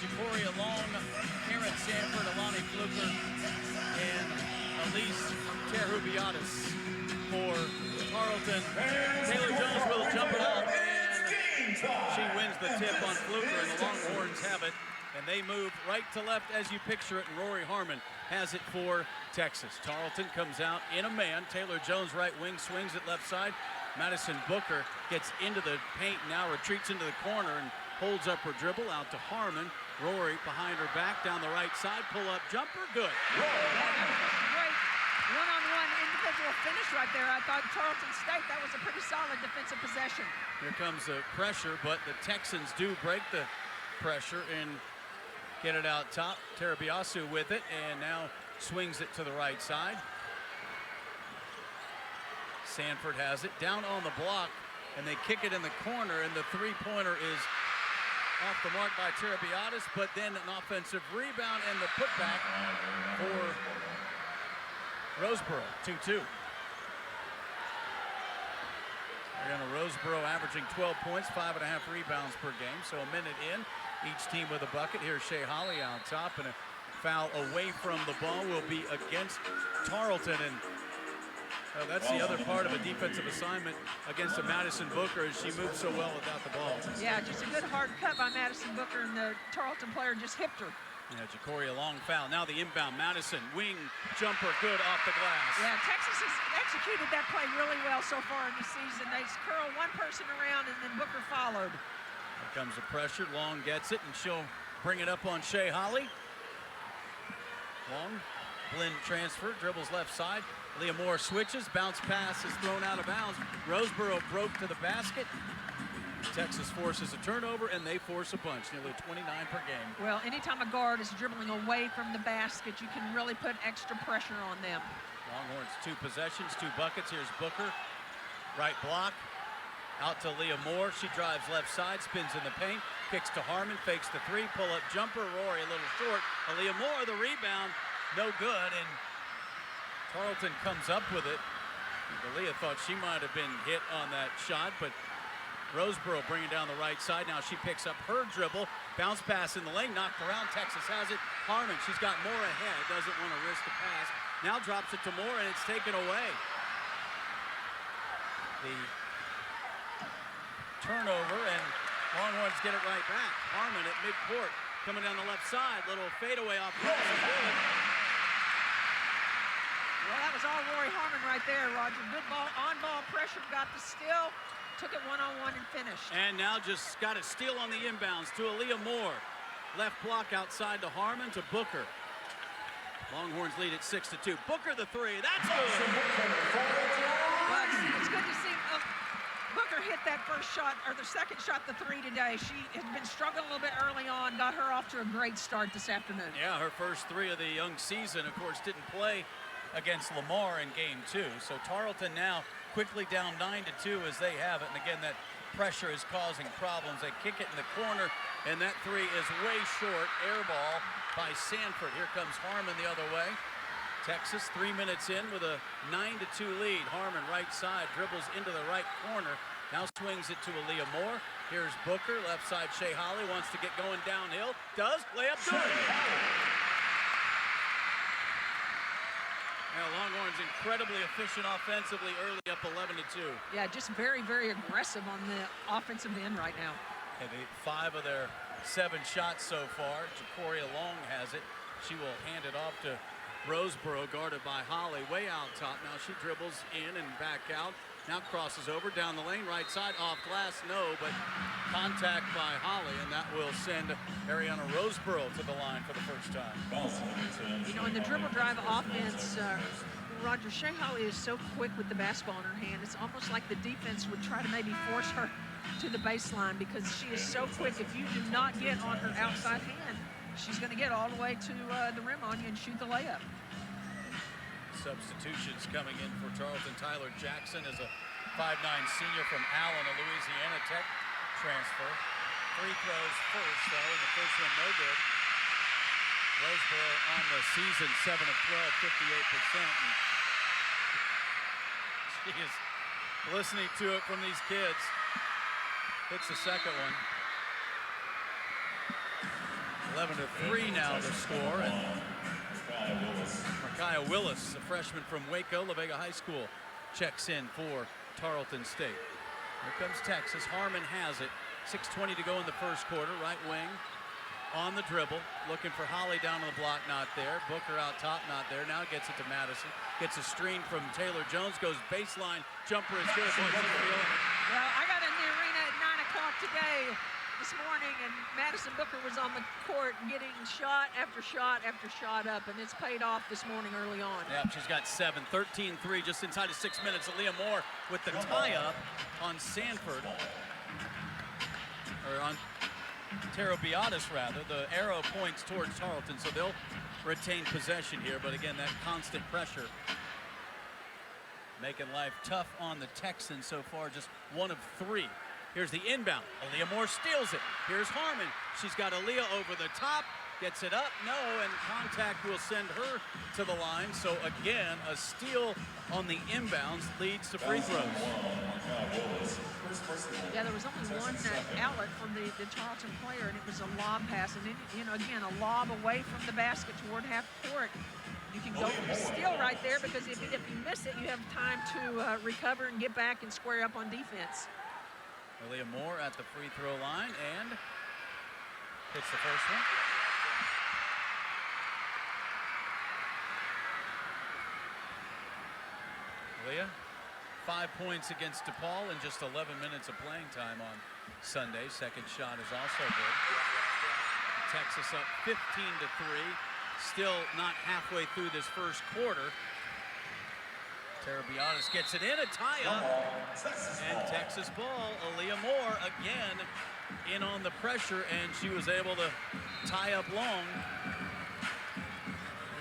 Jacoria Long, Karen Sanford, Alani Fluker, and Elise Terrubiatis for Tarleton. Taylor Jones will jump it up, and she wins the tip on Fluker, and the Longhorns have it. And they move right to left as you picture it, and Rory Harmon has it for Texas. Tarleton comes out in a man. Taylor Jones, right wing, swings it left side. Madison Booker gets into the paint, now retreats into the corner and holds up her dribble out to Harmon. Rory behind her back, down the right side, pull-up jumper, good. Great one-on-one individual finish right there. I thought Tarleton State, that was a pretty solid defensive possession. Here comes the pressure, but the Texans do break the pressure and get it out top. Terrubiatis with it, and now swings it to the right side. Sanford has it down on the block, and they kick it in the corner, and the three-pointer is off the mark by Terrubiatis, but then an offensive rebound and the putback for Roseboro, 2-2. Ariana Roseboro averaging 12 points, 5.5 rebounds per game, so a minute in. Each team with a bucket. Here's Shea Holly out top, and a foul away from the ball will be against Tarleton. And that's the other part of a defensive assignment against a Madison Booker, as she moves so well without the ball. Yeah, just a good hard cut by Madison Booker, and the Tarleton player just hipped her. Yeah, Jacoria Long foul. Now the inbound. Madison, wing jumper, good off the glass. Yeah, Texas has executed that play really well so far in the season. They curl one person around, and then Booker followed. Here comes the pressure. Long gets it, and she'll bring it up on Shea Holly. Long, blend transfer, dribbles left side. Leah Moore switches, bounce pass is thrown out of bounds. Roseboro broke to the basket. Texas forces a turnover, and they force a bunch, nearly 29 per game. Well, anytime a guard is dribbling away from the basket, you can really put extra pressure on them. Longhorns, 2 possessions, 2 buckets. Here's Booker, right block. Out to Leah Moore. She drives left side, spins in the paint, kicks to Harmon, fakes the 3, pull-up jumper. Rory a little short. Leah Moore, the rebound, no good, and Tarleton comes up with it. Leah thought she might have been hit on that shot, but Roseboro bringing down the right side. Now she picks up her dribble, bounce pass in the lane, knocked around. Texas has it. Harmon, she's got Moore ahead, doesn't want to risk the pass. Now drops it to Moore, and it's taken away. The turnover, and Longhorns get it right back. Harmon at midcourt, coming down the left side. Little fadeaway off the good. Well, that was all Rory Harmon right there, Roger. Good ball, on-ball pressure, got the steal, took it one-on-one and finished. And now just got a steal on the inbounds to Aaliyah Moore. Left block outside to Harmon to Booker. Longhorns lead at 6-2. Booker the 3, that's good. Well, it's good to see Booker hit that first shot, or the second shot, the 3 today. She has been struggling a little bit early on, got her off to a great start this afternoon. Yeah, her first 3 of the young season, of course, didn't play against Lamar in game 2. So Tarleton now quickly down 9-2 as they have it. And again, that pressure is causing problems. They kick it in the corner, and that 3 is way short. Air ball by Sanford. Here comes Harmon the other way. Texas 3 minutes in with a 9-2 lead. Harmon right side, dribbles into the right corner. Now swings it to Aaliyah Moore. Here's Booker, left side Shea Holly wants to get going downhill. Does, layup good. Now Longhorns incredibly efficient offensively early, up 11-2. Yeah, just very, very aggressive on the offensive end right now. And 5 of their 7 shots so far. Jacoria Long has it. She will hand it off to Roseboro, guarded by Holly, way out top. Now she dribbles in and back out. Now crosses over down the lane, right side, off glass, no, but contact by Holly, and that will send Ariana Roseboro to the line for the first time. You know, in the dribble drive offense, Roger, Shea Holly is so quick with the basketball in her hand. It's almost like the defense would try to maybe force her to the baseline because she is so quick. If you do not get on her outside hand, she's going to get all the way to the rim on you and shoot the layup. Substitutions coming in for Tarleton. Tyler Jackson is a 5'9" senior from Allen, a Louisiana Tech transfer. Free throws first, though, and the first one no good. Roseboro on the season, 7 of 12, 58%. And she is listening to it from these kids. Hits the second one. 11-3 now the score. And Micaiah Willis, a freshman from Waco, La Vega High School, checks in for Tarleton State. Here comes Texas. Harmon has it. 6:20 to go in the first quarter. Right wing on the dribble, looking for Holly down on the block, not there. Booker out top, not there. Now gets it to Madison. Gets a screen from Taylor Jones, goes baseline. Jumper is good. Well, I got in the arena at 9 o'clock today, this morning, and Madison Booker was on the court getting shot after shot after shot up, and it's paid off this morning early on. Yeah, she's got 7, 13-3 just inside of 6 minutes. Aaliyah Moore with the tie-up on Sanford. Or on Taro Beatis, rather. The arrow points towards Tarleton, so they'll retain possession here. But again, that constant pressure making life tough on the Texans so far, just 1 of 3. Here's the inbound. Aaliyah Moore steals it. Here's Harmon. She's got Aaliyah over the top. Gets it up. No, and contact will send her to the line. So again, a steal on the inbounds leads to free throws. Yeah, there was only one outlet from the Tarleton player, and it was a lob pass. And, again, a lob away from the basket toward half court. You can go for the steal right there, because if you miss it, you have time to recover and get back and square up on defense. Aaliyah Moore at the free throw line and hits the first one. Aaliyah, 5 points against DePaul in just 11 minutes of playing time on Sunday. Second shot is also good. Texas up 15-3. Still not halfway through this first quarter. Tara Beatis gets it in, a tie-up, and Texas ball. Aaliyah Moore again in on the pressure, and she was able to tie up long.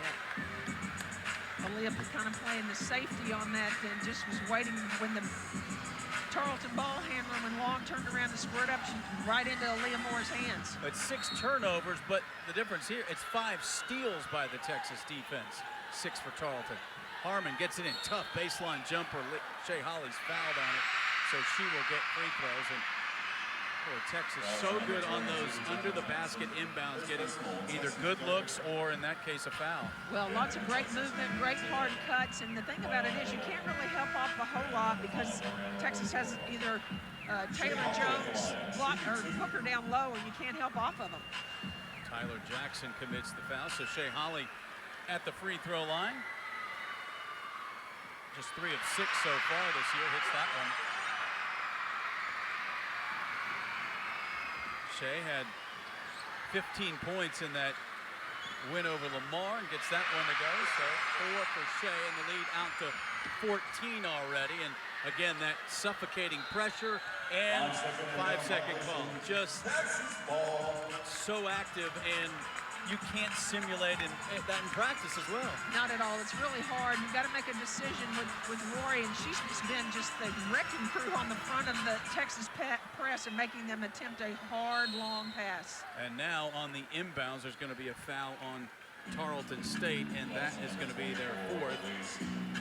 Yeah. Aaliyah was kind of playing the safety on that and just was waiting when the Tarleton ball handler, when Long turned around to squirt up, she right into Aaliyah Moore's hands. It's 6 turnovers, but the difference here, it's 5 steals by the Texas defense, 6 for Tarleton. Harmon gets it in, tough baseline jumper. Shea Holly's fouled on it, so she will get free throws. And boy, Texas so good on those under the basket inbounds, getting either good looks or, in that case, a foul. Well, lots of great movement, great hard cuts, and the thing about it is you can't really help off a whole lot, because Texas has either Taylor Jones block or Booker down low, and you can't help off of them. Tyler Jackson commits the foul, so Shea Holly at the free throw line. Just 3 of 6 so far this year, hits that one. Shea had 15 points in that win over Lamar and gets that one to go. So 4 for Shea, and the lead out to 14 already. And again, that suffocating pressure and 5-second call. Just so active, and you can't simulate that in practice as well. Not at all. It's really hard. You've got to make a decision with Rory, and she's just been just the wrecking crew on the front of the Texas press and making them attempt a hard, long pass. And now on the inbounds, there's going to be a foul on Tarleton State, and that is going to be their 4th.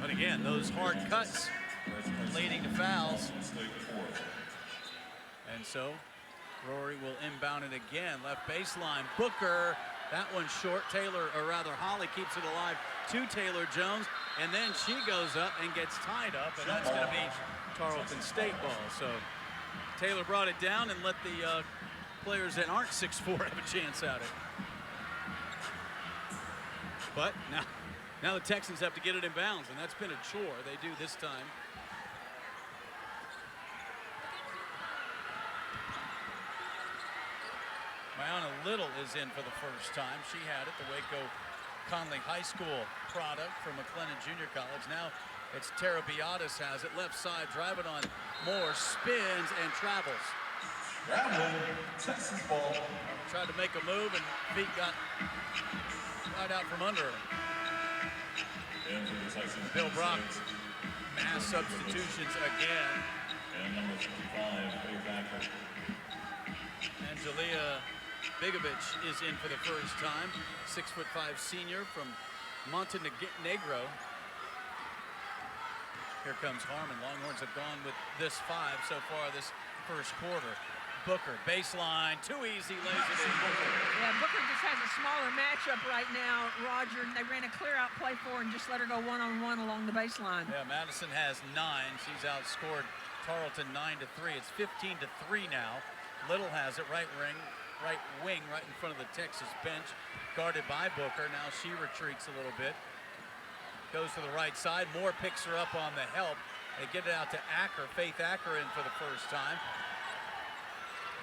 But again, those hard cuts leading to fouls. And so Rory will inbound it again. Left baseline, Booker. That one's short. Taylor, or rather Holly, keeps it alive to Taylor Jones, and then she goes up and gets tied up, and that's going to be Tarleton State ball. So Taylor brought it down and let the players that aren't 6'4" have a chance at it. But now the Texans have to get it in bounds, and that's been a chore. They do this time. Mayana Little is in for the first time. She had it, the Waco Conley High School product from McLennan Junior College. Now it's Tara Beatis has it, left side, driving on Moore, spins and travels. Texas ball. Tried to make a move and feet got right out from under her. Bill Brock, mass substitutions again. And number 55, Angelia Bigovich is in for the first time. 6'5" senior from Montenegro. Here comes Harmon. Longhorns have gone with this 5 so far this first quarter. Booker, baseline, too easy, lays it in. Yeah, Booker just has a smaller matchup right now, Roger. They ran a clear-out play for her and just let her go one-on-one along the baseline. Yeah, Madison has 9. She's outscored Tarleton 9-3. It's 15-3 now. Little has it, right wing, right in front of the Texas bench, guarded by Booker. Now she retreats a little bit. Goes to the right side. Moore picks her up on the help. They get it out to Acker. Faith Acker in for the first time.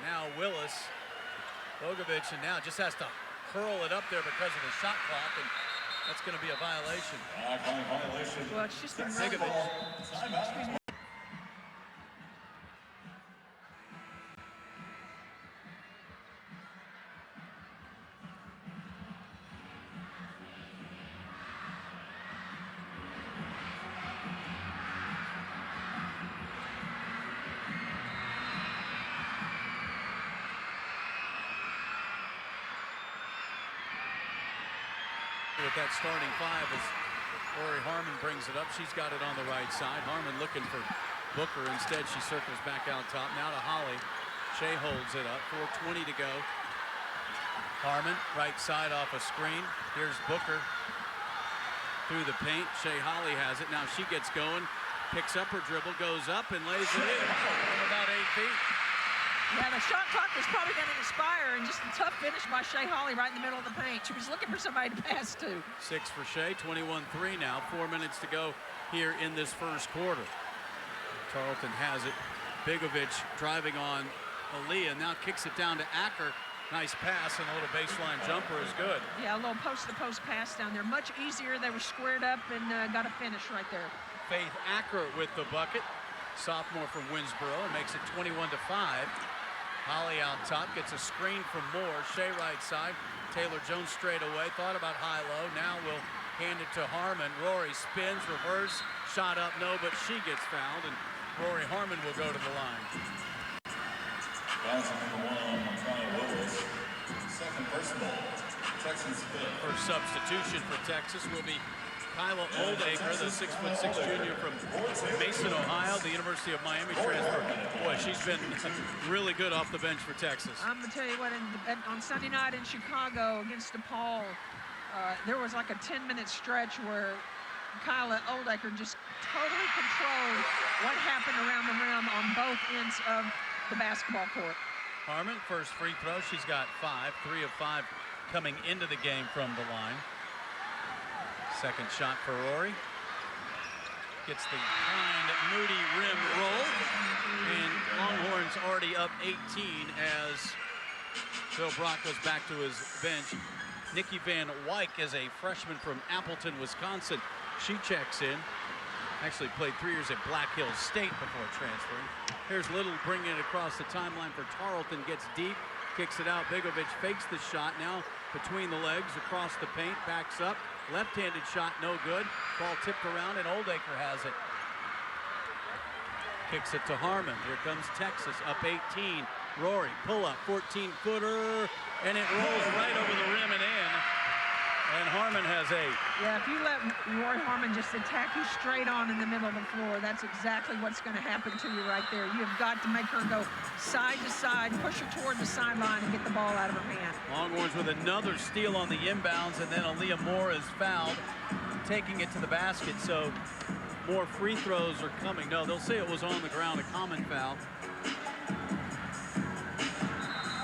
Now Willis, Bogovic, and now just has to hurl it up there because of the shot clock, and that's going to be a violation. Violation. Well, it's just been really Timeout. With that starting 5 as Lori Harmon brings it up. She's got it on the right side. Harmon looking for Booker. Instead, she circles back out top. Now to Holly. Shea holds it up. 4:20 to go. Harmon, right side off a screen. Here's Booker through the paint. Shea Holly has it. Now she gets going. Picks up her dribble, goes up, and lays it in from about 8 feet. Yeah, the shot clock was probably going to expire, and just a tough finish by Shea Holly right in the middle of the paint. She was looking for somebody to pass to. 6 for Shea, 21-3 now. 4 minutes to go here in this first quarter. Tarleton has it. Bigovic driving on Aaliyah, now kicks it down to Acker. Nice pass, and a little baseline jumper is good. Yeah, a little post-to-post pass down there. Much easier. They were squared up and got a finish right there. Faith Acker with the bucket. Sophomore from Winsboro, and makes it 21-5. Holly out top, gets a screen from Moore. Shea right side. Taylor Jones straight away. Thought about high-low. Now will hand it to Harmon. Rory spins, reverse, shot up, no, but she gets fouled, and Rory Harmon will go to the line. Foul number 1 on Kyle Willis. Second personal. Texas fifth. First substitution for Texas will be Kyla Oldacre, the 6'6" junior from Mason, Ohio, the University of Miami transfer. Boy, she's been really good off the bench for Texas. I'm going to tell you what, on Sunday night in Chicago against DePaul, there was like a 10-minute stretch where Kyla Oldacre just totally controlled what happened around the rim on both ends of the basketball court. Harmon, first free throw. She's got 5, 3 of 5 coming into the game from the line. Second shot for Rory. Gets the kind Moody rim roll. And Longhorns already up 18 as Bill Brock goes back to his bench. Nikki Van Wyk is a freshman from Appleton, Wisconsin. She checks in. Actually played 3 years at Black Hills State before transferring. Here's Little bringing it across the timeline for Tarleton. Gets deep, kicks it out. Bigovic fakes the shot. Now between the legs, across the paint, backs up. Left-handed shot, no good. Ball tipped around, and Oldacre has it. Kicks it to Harmon. Here comes Texas, up 18. Rory, pull-up, 14-footer, and it rolls right over the rim and in. And Harmon has 8. Yeah, if you let Rory Harmon just attack you straight on in the middle of the floor, that's exactly what's going to happen to you right there. You have got to make her go side to side, push her toward the sideline, and get the ball out of her hand. Longhorns with another steal on the inbounds, and then Aaliyah Moore is fouled, taking it to the basket. So more free throws are coming. No, they'll say it was on the ground, a common foul.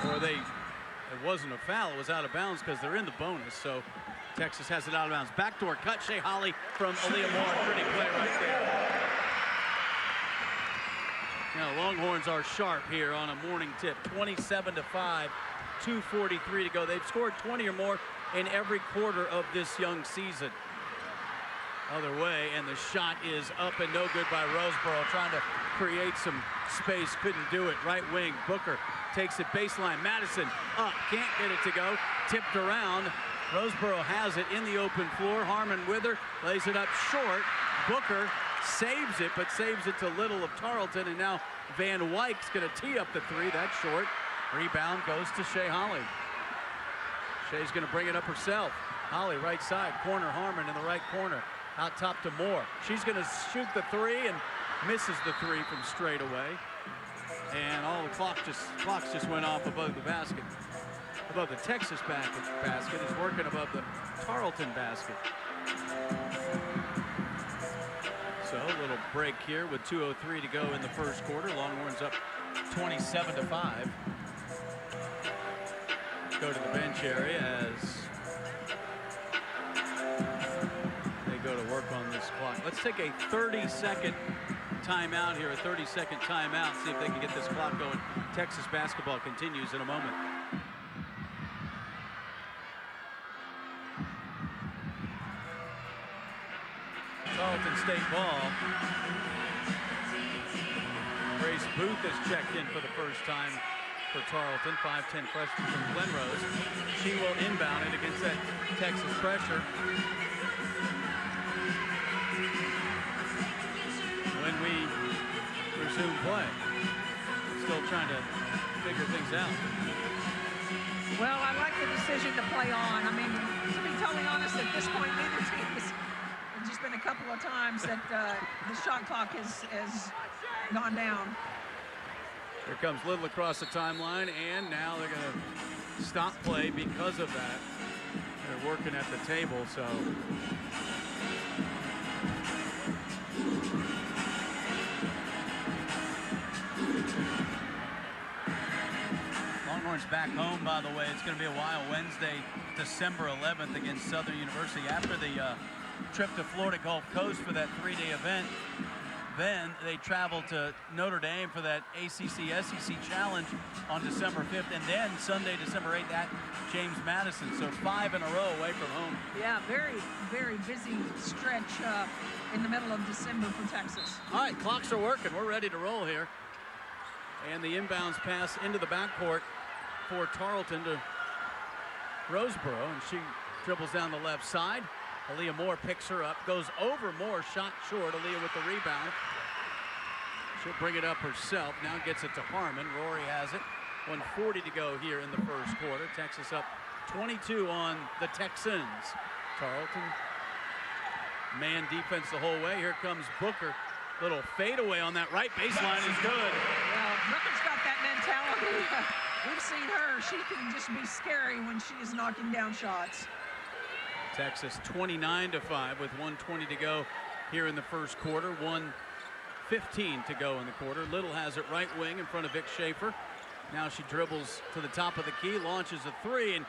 Or it wasn't a foul, it was out of bounds because they're in the bonus. So Texas has it out of bounds. Backdoor cut, Shea Holly from Aaliyah Moore. Pretty play right there. Now Longhorns are sharp here on a morning tip. 27-5, 2:43 to go. They've scored 20 or more in every quarter of this young season. Other way, and the shot is up and no good by Roseboro, trying to create some space, couldn't do it. Right wing, Booker takes it baseline. Madison up, can't get it to go. Tipped around. Roseboro has it in the open floor. Harmon with her, lays it up short. Booker saves it, but saves it to Little of Tarleton, and now Van Wyk's going to tee up the 3. That's short. Rebound goes to Shea Holly. Shea's going to bring it up herself. Holly right side, corner Harmon in the right corner. Out top to Moore. She's going to shoot the 3 and misses the 3 from straight away. And all the clocks just went off above the basket. Above the Texas basket. It's working above the Tarleton basket. So a little break here with 2:03 to go in the first quarter. Longhorns up 27-5. Go to the bench area as they go to work on this clock. Let's take a 30-second timeout here, a 30-second timeout, see if they can get this clock going. Texas basketball continues in a moment. Tarleton State ball. Grace Booth has checked in for the first time for Tarleton, 5'10" freshman from Glenrose. She will inbound it against that Texas pressure. When we resume play, still trying to figure things out. Well, I like the decision to play on. I mean, to be totally honest, at this point, neither team has just been a couple of times that the shot clock has gone down. Here comes Little across the timeline, and now they're going to stop play because of that. They're working at the table, so. Longhorns back home, by the way. It's going to be a while. Wednesday, December 11th against Southern University. After the trip to Florida Gulf Coast for that 3-day event, then they travel to Notre Dame for that ACC-SEC Challenge on December 5th, and then Sunday, December 8th at James Madison. So 5 in a row away from home. Yeah, very, very busy stretch in the middle of December for Texas. All right, clocks are working. We're ready to roll here. And the inbounds pass into the backcourt for Tarleton to Roseboro, and she dribbles down the left side. Aaliyah Moore picks her up, goes over Moore, shot short. Aaliyah with the rebound. She'll bring it up herself. Now gets it to Harmon. Rory has it. 1:40 to go here in the first quarter. Texas up 22 on the Texans. Tarleton man defense the whole way. Here comes Booker. Little fadeaway on that right baseline is good. Well, Booker's got that mentality. We've seen her. She can just be scary when she is knocking down shots. Texas 29-5 with 1:20 to go here in the first quarter. 1:15 to go in the quarter. Little has it right wing in front of Vic Schaefer. Now she dribbles to the top of the key, launches a three, and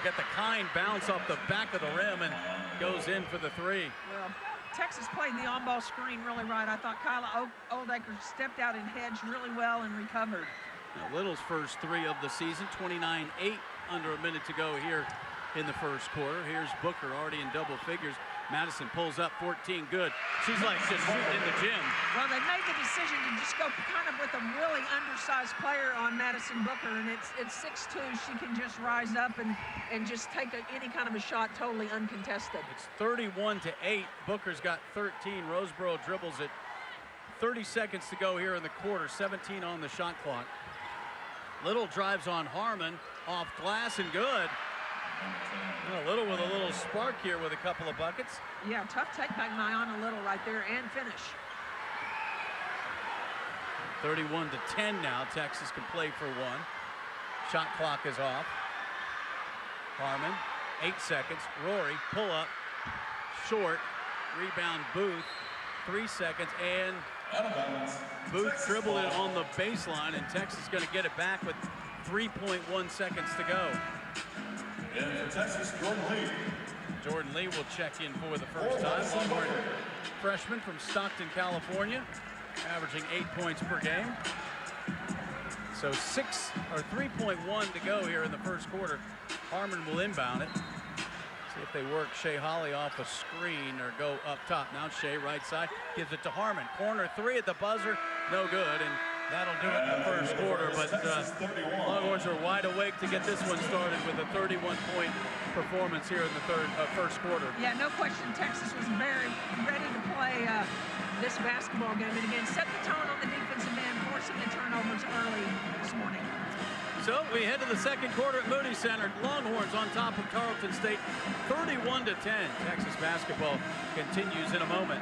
got the kind bounce off the back of the rim and goes in for the three. Well, Texas played the on-ball screen really right. I thought Kyla Oldacre stepped out and hedged really well and recovered. Now Little's first three of the season, 29-8, under a minute to go here in the first quarter. Here's Booker already in double figures. Madison pulls up 14, good. She's like just shooting in the gym. Well, they made the decision to just go kind of with a really undersized player on Madison Booker, and it's 6'2". She can just rise up and just take any kind of a shot totally uncontested. It's 31-8. Booker's got 13. Roseboro dribbles it. 30 seconds to go here in the quarter. 17 on the shot clock. Little drives on Harmon, off glass and good. Little with a little spark here with a couple of buckets. Yeah, tough take by Nyana Little right there and finish. 31-10 now. Texas can play for one. Shot clock is off. Harmon, 8 seconds. Rory, pull up, short. Rebound Booth, 3 seconds, and Booth dribbled it on the baseline, and Texas going to get it back with 3.1 seconds to go. And for Texas, Jordan Lee. Jordan Lee will check in for the first time. Longhorn freshman from Stockton, California, averaging 8 points per game. So 3.1 to go here in the first quarter. Harmon will inbound it. See if they work Shea Holly off a screen or go up top. Now Shea, right side, gives it to Harmon. Corner three at the buzzer, no good, and that'll do it in the first quarter. But Longhorns are wide awake to get this one started with a 31-point performance here in the first quarter. Yeah, no question. Texas was very ready to play this basketball game, and again, set the tone on the defensive end, forcing the turnovers early this morning. So we head to the second quarter at Moody Center. Longhorns on top of Tarleton State, 31-10. Texas basketball continues in a moment.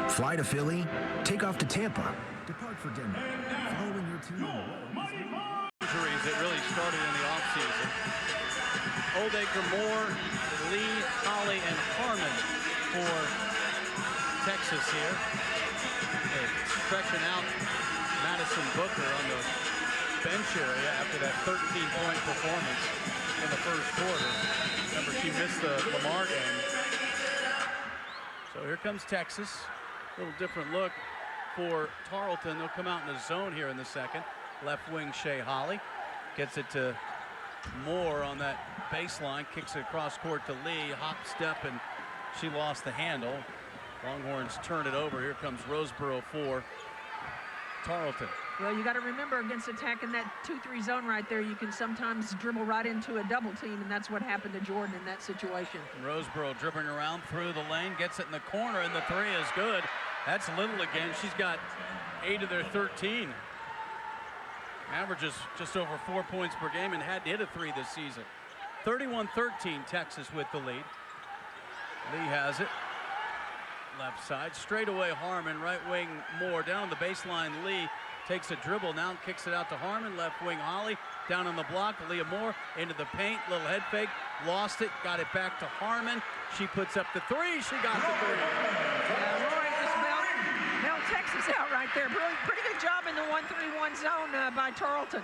Fly to Philly, take off to Tampa, depart for Denver. Following your team on the road. Injuries that really started in the offseason. Oldacre, Moore, Lee, Holly, and Harmon for Texas here. They're stretching out Madison Booker on the bench area after that 13-point performance in the first quarter. Remember, she missed the Lamar game. So here comes Texas. A little different look for Tarleton. They'll come out in the zone here in the second. Left wing Shea Holly gets it to Moore on that baseline, kicks it across court to Lee, hop, step, and she lost the handle. Longhorns turn it over. Here comes Roseboro for Tarleton. Well, you got to remember, against attacking that 2-3 zone right there, you can sometimes dribble right into a double team, and that's what happened to Jordan in that situation. Roseboro dribbling around through the lane, gets it in the corner, and the three is good. That's Little again. She's got 8 of their 13. Averages just over 4 points per game and had to hit a 3 this season. 31-13, Texas with the lead. Lee has it. Left side, straight away Harmon, right wing Moore, down on the baseline. Lee takes a dribble, now kicks it out to Harmon, left wing Holly, down on the block, Leah Moore into the paint, little head fake, lost it, got it back to Harmon. She puts up the 3, she got the 3. Rory just bailed Texas out right there. Pretty good job in the 1-3-1 zone by Tarleton.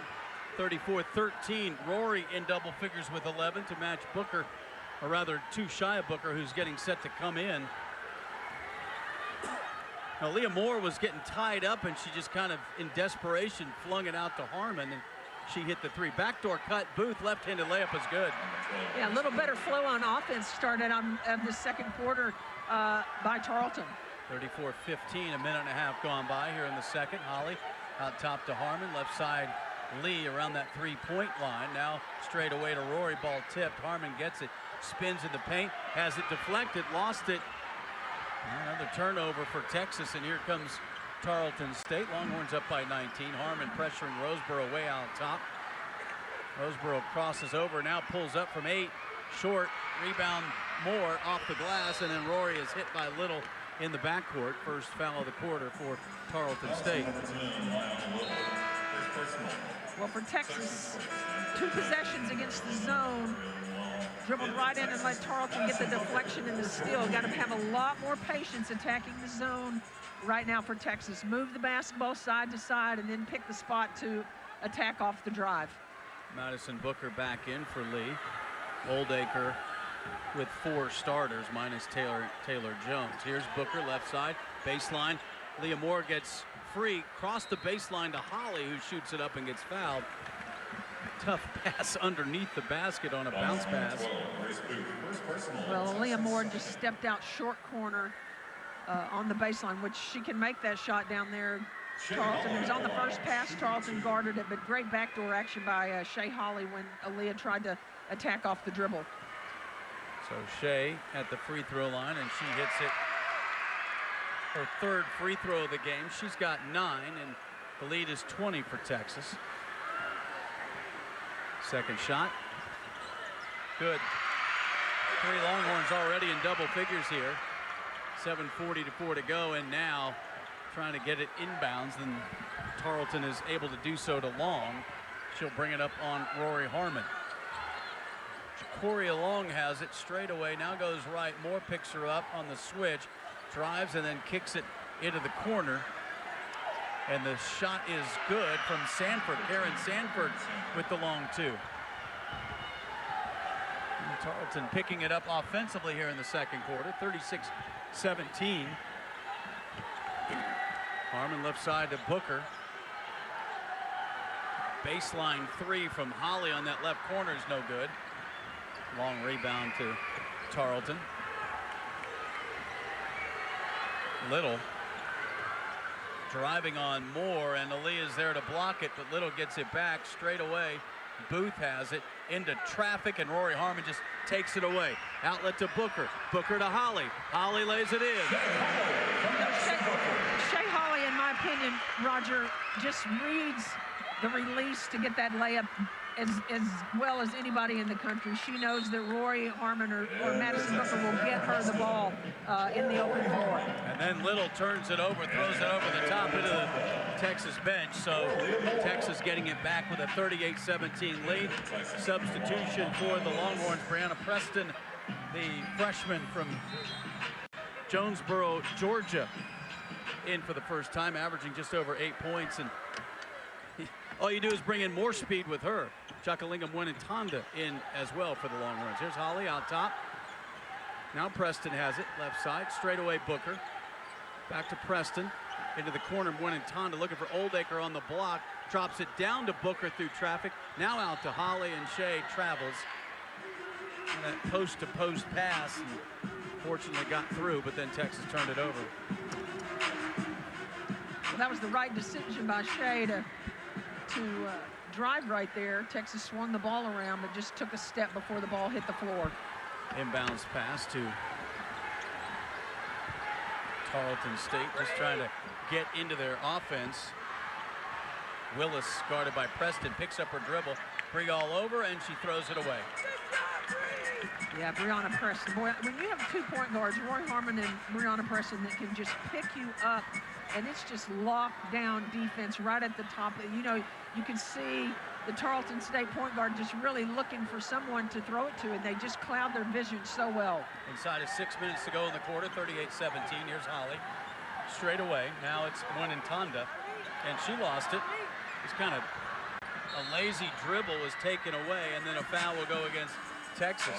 34-13, Rory in double figures with 11 to match Booker, or rather too shy of Booker, who's getting set to come in. Now, Leah Moore was getting tied up, and she just kind of, in desperation, flung it out to Harmon, and she hit the 3. Backdoor cut, Booth, left-handed layup is good. Yeah, a little better flow on offense started on the second quarter by Tarleton. 34-15, a minute and a half gone by here in the second. Holly out top to Harmon, left side Lee around that 3-point line. Now straight away to Rory, ball tipped. Harmon gets it, spins in the paint, has it deflected, lost it. Another turnover for Texas, and here comes Tarleton State. Longhorns up by 19. Harmon pressuring Roseboro way out top. Roseboro crosses over, now pulls up from 8. Short, rebound Moore off the glass, and then Rory is hit by Little in the backcourt. First foul of the quarter for Tarleton State. Well, for Texas, 2 possessions against the zone. Dribbled right in and let Tarleton get the deflection and the steal. Got to have a lot more patience attacking the zone right now for Texas. Move the basketball side to side and then pick the spot to attack off the drive. Madison Booker back in for Lee. Oldacre with 4 starters minus Taylor Jones. Here's Booker left side, baseline. Leah Moore gets free, cross the baseline to Holly, who shoots it up and gets fouled. Tough pass underneath the basket on a bounce pass. Well, Leah Moore just stepped out short corner on the baseline, which she can make that shot down there. Tarleton, it was on the first pass, Tarleton guarded it, but great backdoor action by Shea Holly when Aaliyah tried to attack off the dribble. So Shea at the free throw line, and she hits it. Her 3rd free throw of the game. She's got 9, and the lead is 20 for Texas. Second shot. Good. 3 Longhorns already in double figures here. 7:44 to go, and now trying to get it inbounds, and Tarleton is able to do so to Long. She'll bring it up on Rory Harmon. Jacoria Long has it straight away, now goes right. Moore picks her up on the switch, drives and then kicks it into the corner. And the shot is good from Sanford. Karen Sanford with the long 2. And Tarleton picking it up offensively here in the second quarter, 36-17. Harmon left side to Booker. Baseline 3 from Holly on that left corner is no good. Long rebound to Tarleton. Little driving on Moore, and Aaliyah's there to block it, but Little gets it back straight away. Booth has it into traffic, and Rory Harmon just takes it away. Outlet to Booker. Booker to Holly. Holly lays it in. Shea Holly, in my opinion, Roger, just reads the release to get that layup as well as anybody in the country. She knows that Rory Harmon or Madison Booker will get her the ball in the open floor. And then Little turns it over, throws it over the top into the Texas bench. So Texas getting it back with a 38-17 lead. Substitution for the Longhorns, Brianna Preston, the freshman from Jonesboro, Georgia, in for the first time, averaging just over 8 points. And all you do is bring in more speed with her. Chuckalingam Winnetanda in as well for the Longhorns. Here's Holly out top. Now Preston has it, left side, straight away Booker. Back to Preston, into the corner, Winnetanda looking for Oldacre on the block. Drops it down to Booker through traffic. Now out to Holly, and Shea travels. And that post-to-post pass, and fortunately got through, but then Texas turned it over. Well, that was the right decision by Shea to drive right there. Texas swung the ball around, but just took a step before the ball hit the floor. Inbounds pass to Tarleton State, just trying to get into their offense. Willis, guarded by Preston, picks up her dribble. Bree all over, and she throws it away. Yeah, Brianna Preston. Boy, when you have 2 point guards, Rory Harmon and Brianna Preston, that can just pick you up, and it's just locked down defense right at the top. You know, you can see the Tarleton State point guard just really looking for someone to throw it to, and they just cloud their vision so well. Inside of 6 minutes to go in the quarter, 38-17. Here's Holly. Straight away. Now it's Winnetanda, and she lost it. It's kind of a lazy dribble was taken away, and then a foul will go against Texas.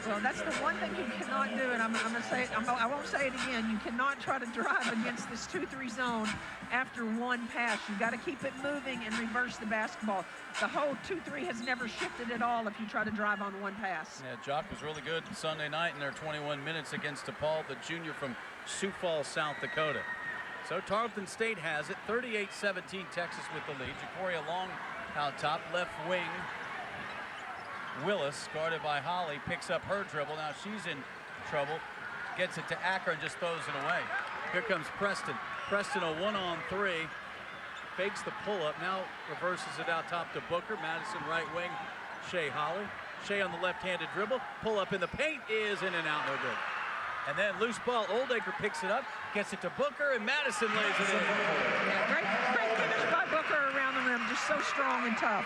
Well, that's the one thing you cannot do, and I'm going to say it, I won't say it again. You cannot try to drive against this 2-3 zone after one pass. You've got to keep it moving and reverse the basketball. The whole 2-3 has never shifted at all if you try to drive on one pass. Yeah, Jock was really good Sunday night in their 21 minutes against DePaul, the junior from Sioux Falls, South Dakota. So Tarleton State has it, 38-17, Texas with the lead. Jacoria Long out top, left wing. Willis, guarded by Holly, picks up her dribble. Now she's in trouble. Gets it to Acker and just throws it away. Here comes Preston. Preston a 1-on-3. Fakes the pull-up. Now reverses it out top to Booker. Madison right wing. Shea Holly. Shea on the left-handed dribble. Pull up in the paint is in and out. No good. And then loose ball. Oldacre picks it up. Gets it to Booker, and Madison lays it in. Yeah, great finish by Booker around the rim. Just so strong and tough.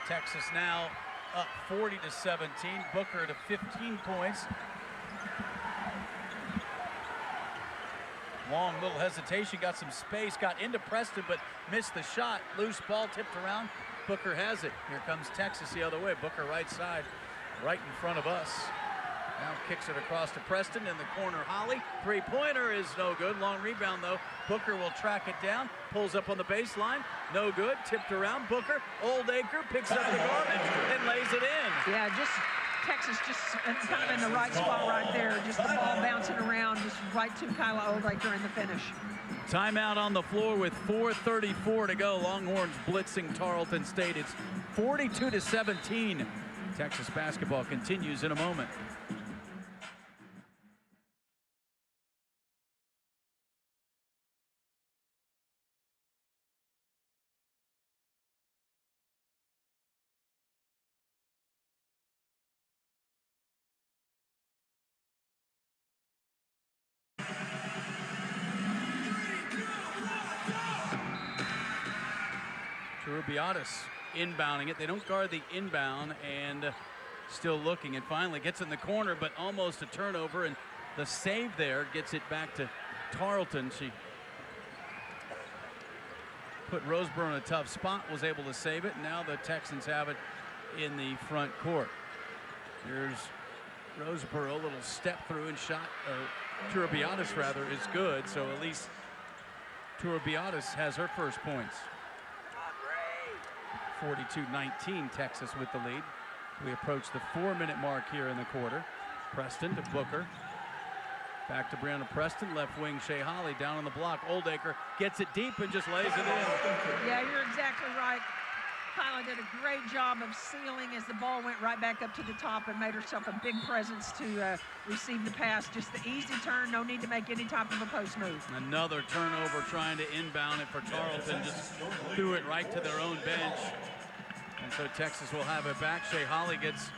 Texas now up 40-17. Booker to 15 points. Long little hesitation, got some space, got into Preston, but missed the shot. Loose ball tipped around. Booker has it. Here comes Texas the other way. Booker right side, right in front of us. Now kicks it across to Preston in the corner. Holly, three-pointer is no good. Long rebound though. Booker will track it down, pulls up on the baseline. No good, tipped around. Booker, Oldacre picks up the garbage and lays it in. Yeah, just Texas just kind of in the right spot right there. Just the ball bouncing around, just right to Kyla Oldacre in the finish. Timeout on the floor with 4:34 to go. Longhorns blitzing Tarleton State. It's 42-17. Texas basketball continues in a moment. Rubiatis inbounding it. They don't guard the inbound and still looking, and finally gets in the corner, but almost a turnover, and the save there gets it back to Tarleton. She put Roseboro in a tough spot, was able to save it, and now the Texans have it in the front court. Here's Roseboro, a little step through and shot, Rubiatis rather, is good, so at least Rubiatis has her first points. 42-19, Texas with the lead. We approach the 4-minute mark here in the quarter. Preston to Booker. Back to Brianna Preston, left wing Shea Holly down on the block. Oldacre gets it deep and just lays it in. Yeah, you're exactly right. Kyla did a great job of sealing as the ball went right back up to the top and made herself a big presence to receive the pass. Just the easy turn, no need to make any type of a post move. Another turnover trying to inbound it for Tarleton. Just threw it right to their own bench. And so Texas will have it back. Shea Holly gets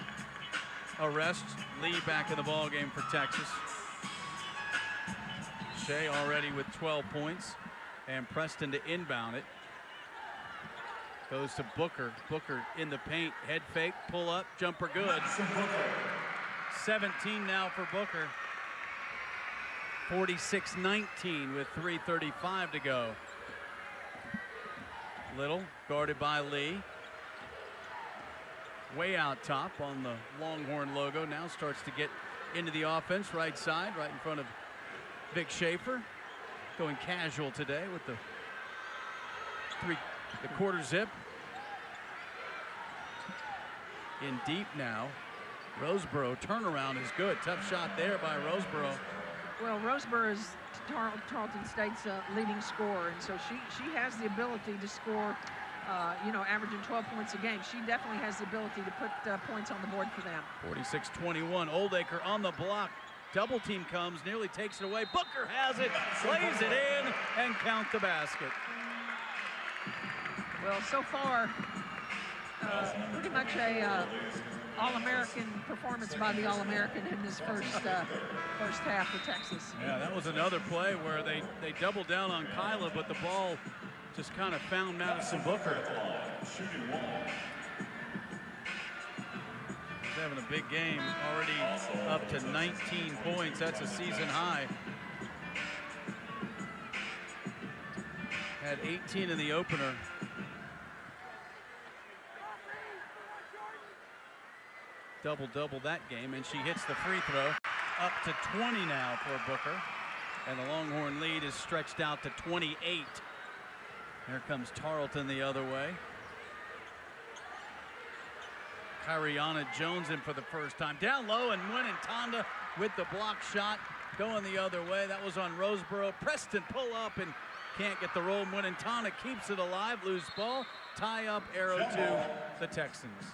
a rest. Lee back in the ball game for Texas. Shea already with 12 points. And Preston to inbound it. Goes to Booker. Booker in the paint. Head fake, pull up, jumper good. 17 now for Booker. 46-19 with 3:35 to go. Little guarded by Lee. Way out top on the Longhorn logo. Now starts to get into the offense. Right side, right in front of Vic Schaefer. Going casual today with the quarter zip. In deep now. Roseboro turnaround is good. Tough shot there by Roseboro. Well, Roseboro is Tarleton State's leading scorer, and so she has the ability to score, averaging 12 points a game. She definitely has the ability to put points on the board for them. 46-21. Oldacre on the block. Double team comes, nearly takes it away. Booker has it, plays it in, and count the basket. Well, so far, pretty much a All-American performance by the All-American in this first half for Texas. Yeah, that was another play where they doubled down on Kyla, but the ball just kind of found Madison Booker. He's having a big game, already up to 19 points. That's a season high. Had 18 in the opener. Double-double that game, and she hits the free throw. Up to 20 now for Booker. And the Longhorn lead is stretched out to 28. Here comes Tarleton the other way. Kyriana Jones in for the first time. Down low, and Tonda with the block shot going the other way. That was on Roseboro. Preston pull up and can't get the roll. Tonda keeps it alive. Loose ball. Tie up, arrow to the Texans.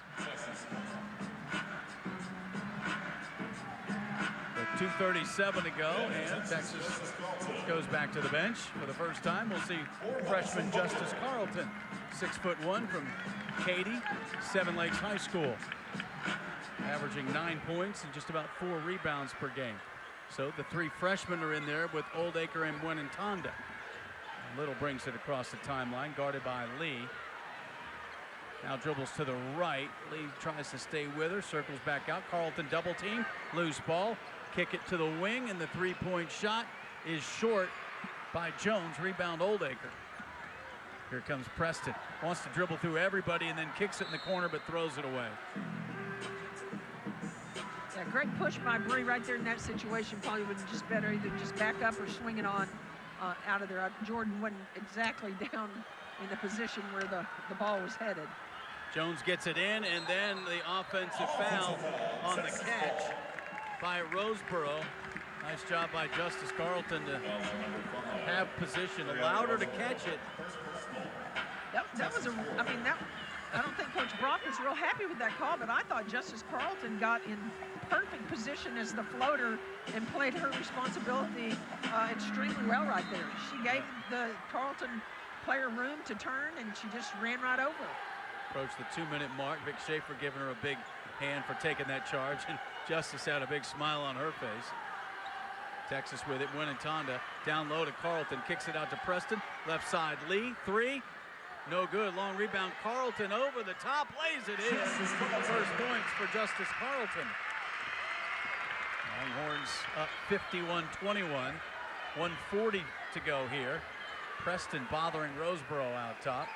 2:37 to go, and Texas goes back to the bench for the first time. We'll see freshman Justice Carlton, 6'1" from Katy, Seven Lakes High School, averaging 9 points and just about 4 rebounds per game. So the 3 freshmen are in there with Oldacre and Tonda. Little brings it across the timeline, guarded by Lee. Now dribbles to the right. Lee tries to stay with her, circles back out. Carlton double team, loose ball. Kick it to the wing, and the 3-point shot is short by Jones. Rebound Oldacre. Here comes Preston. Wants to dribble through everybody and then kicks it in the corner, but throws it away. Yeah, great push by Bree right there in that situation. Probably would have just better either just back up or swing it on out of there. Jordan wasn't exactly down in the position where the ball was headed. Jones gets it in, and then the offensive foul on the catch by Roseboro. Nice job by Justice Carlton to have position, allowed her to catch it. That was I don't think Coach Brock was real happy with that call, but I thought Justice Carlton got in perfect position as the floater and played her responsibility extremely well right there. She gave the Tarleton player room to turn, and she just ran right over. Approached the 2-minute mark. Vic Schaefer giving her a big hand for taking that charge, and Justice had a big smile on her face. Texas with it. Tonda down low to Carlton, kicks it out to Preston. Left side, Lee, 3. No good. Long rebound. Carlton over the top, lays it in. First points for Justice Carlton. Longhorns up 51-21. 1:40 to go here. Preston bothering Roseboro out top.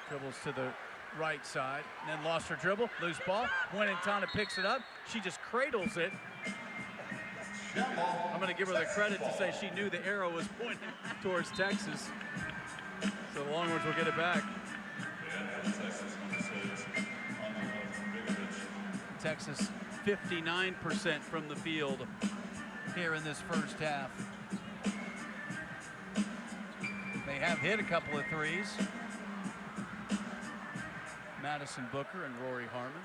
Dribbles to the right side, and then lost her dribble. Loose ball. Tonda picks it up. She just cradles it. I'm going to give her the credit to say she knew the arrow was pointing towards Texas. So the Longhorns will get it back. Texas 59% from the field here in this first half. They have hit a couple of threes. Madison Booker and Rory Harmon.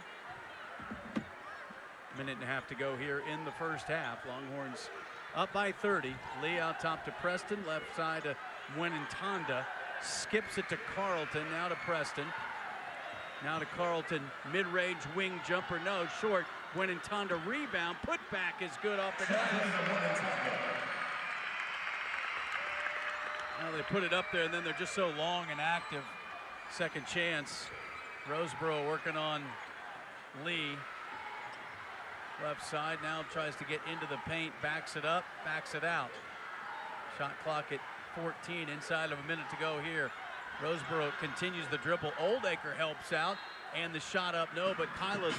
Minute and a half to go here in the first half. Longhorns up by 30. Lee out top to Preston, left side to Wenentanda. Skips it to Tarleton, now to Preston. Now to Tarleton, mid-range wing jumper, no, short. Wenentanda rebound, put back is good off the glass. Well, they put it up there and then they're just so long and active. Second chance. Roseboro working on Lee. Left side now tries to get into the paint, backs it up, backs it out. Shot clock at 14, inside of a minute to go here. Roseboro continues the dribble. Oldacre helps out, and the shot up, no, but Kyla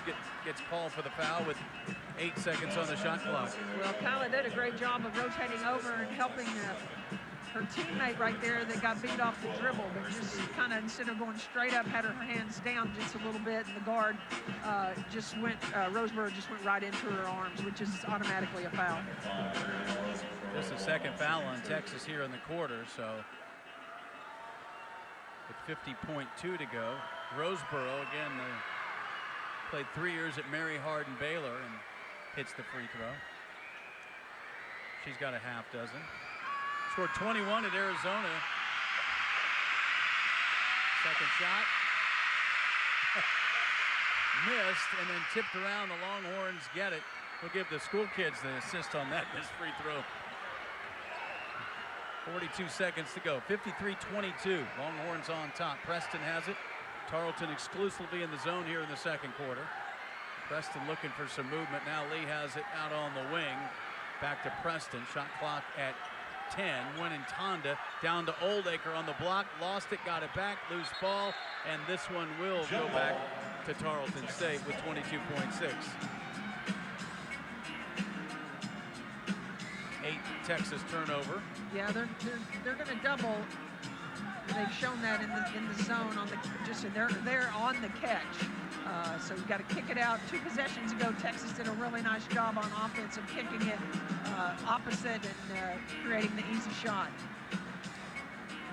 gets called for the foul with 8 seconds on the shot clock. Well, Kyla did a great job of rotating over and helping her teammate right there that got beat off the dribble, but just kind of, instead of going straight up, had her hands down just a little bit, and the guard just went, Roseboro just went right into her arms, which is automatically a foul. Just a second foul on Texas here in the quarter, so with 50.2 to go. Roseboro, again, played 3 years at Mary Hardin Baylor and hits the free throw. She's got a half dozen. Scored 21 at Arizona. Second shot. Missed and then tipped around. The Longhorns get it. We'll give the school kids the assist on that missed free throw. 42 seconds to go. 53-22. Longhorns on top. Preston has it. Tarleton exclusively in the zone here in the second quarter. Preston looking for some movement. Now Lee has it out on the wing. Back to Preston. Shot clock at 10. Wenentanda down to Oldacre on the block. Lost it, got it back. Loose ball. And this one will go back to Tarleton State with 22.6. 8 Texas turnover. Yeah, they're going to double. They've shown that in the zone on the they're on the catch. So you've got to kick it out. 2 possessions ago, Texas did a really nice job on offense of kicking it opposite and creating the easy shot.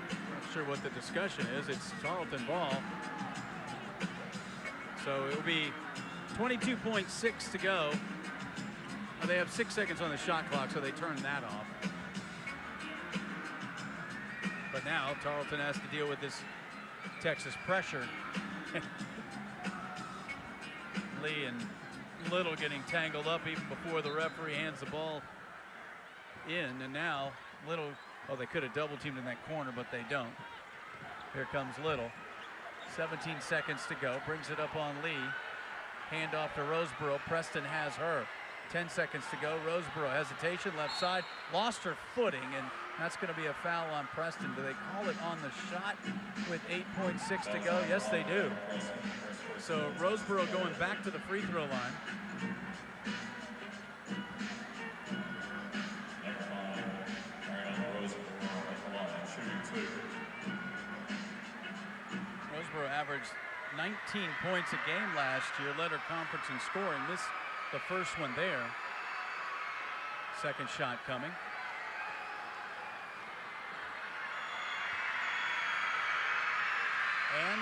Not sure what the discussion is. It's Tarleton ball. So it will be 22.6 to go. Well, they have 6 seconds on the shot clock, so they turn that off. But now Tarleton has to deal with this Texas pressure. Lee and Little getting tangled up even before the referee hands the ball in. And now Little, oh, they could have double teamed in that corner, but they don't. Here comes Little. 17 seconds to go. Brings it up on Lee. Hand off to Roseboro. Preston has her. 10 seconds to go. Roseboro hesitation, left side, lost her footing, and that's going to be a foul on Preston. Do they call it on the shot with 8.6 to go? Yes, they do. So Roseboro going back to the free throw line. Roseboro averaged 19 points a game last year, led her conference in scoring. This the first one there. Second shot coming. And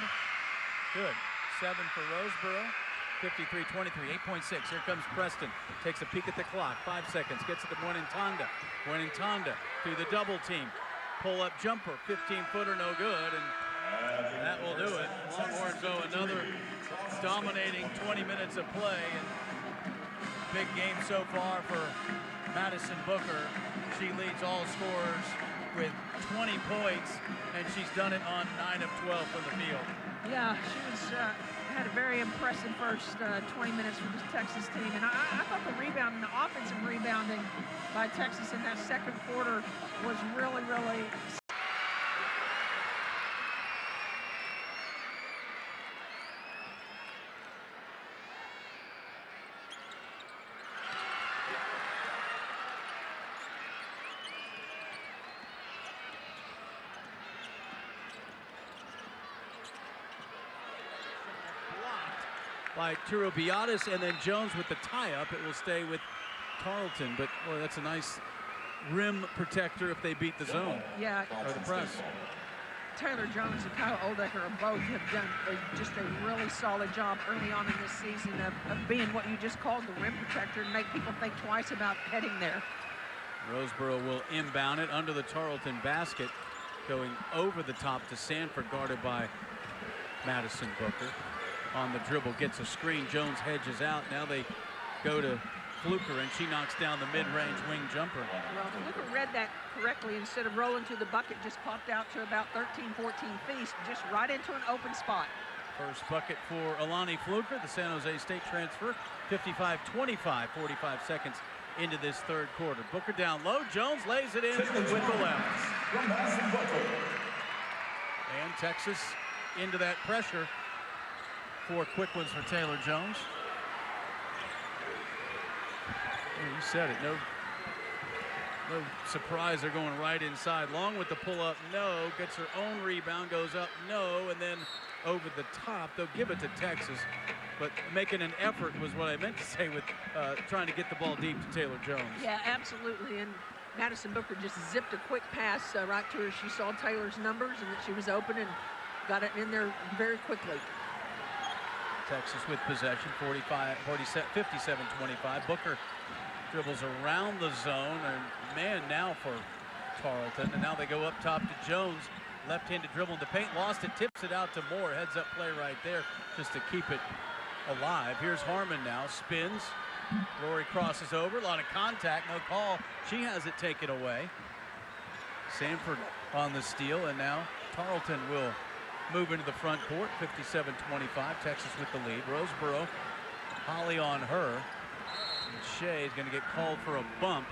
good. 7 for Roseboro. 53-23, 8.6. Here comes Preston. Takes a peek at the clock. 5 seconds. Gets it to Wenentanda. Wenentanda through the double team. Pull up jumper. 15-footer, no good. And that will do it. Longhorns owe another dominating 20 minutes of play. And big game so far for Madison Booker. She leads all scorers with 20 points, and she's done it on 9 of 12 from the field. Yeah, she was had a very impressive first 20 minutes for this Texas team, and I thought the rebounding, the offensive rebounding by Texas in that second quarter was really, really. By Turobiadis, and then Jones with the tie-up. It will stay with Tarleton, but boy, that's a nice rim protector if they beat the zone. Yeah. Or the press. Taylor Jones and Kyle Oldecker both have done just a really solid job early on in this season of being what you just called the rim protector and make people think twice about heading there. Roseboro will inbound it under the Tarleton basket, going over the top to Sanford, guarded by Madison Booker. On the dribble, gets a screen. Jones hedges out. Now they go to Fluker, and she knocks down the mid-range wing jumper. Well, Fluker read that correctly. Instead of rolling to the bucket, just popped out to about 13, 14 feet, just right into an open spot. First bucket for Alani Fluker, the San Jose State transfer. 55-25, 45 seconds into this third quarter. Booker down low. Jones lays it in with the left. And Texas into that pressure. 4 quick ones for Taylor Jones. You said it. No surprise. They're going right inside. Long with the pull-up. No. Gets her own rebound. Goes up. No. And then over the top. They'll give it to Texas. But making an effort was what I meant to say with trying to get the ball deep to Taylor Jones. Yeah, absolutely. And Madison Booker just zipped a quick pass right to her. She saw Taylor's numbers and that she was open and got it in there very quickly. Texas with possession, 57-25. Booker dribbles around the zone, and man now for Tarleton. And now they go up top to Jones. Left-handed dribble in the paint, lost it, tips it out to Moore. Heads up play right there just to keep it alive. Here's Harmon now, spins. Rory crosses over, a lot of contact, no call. She has it taken away. Sanford on the steal, and now Tarleton will move into the front court. 57-25, Texas with the lead. Roseboro, Holly on her. And Shea is going to get called for a bump.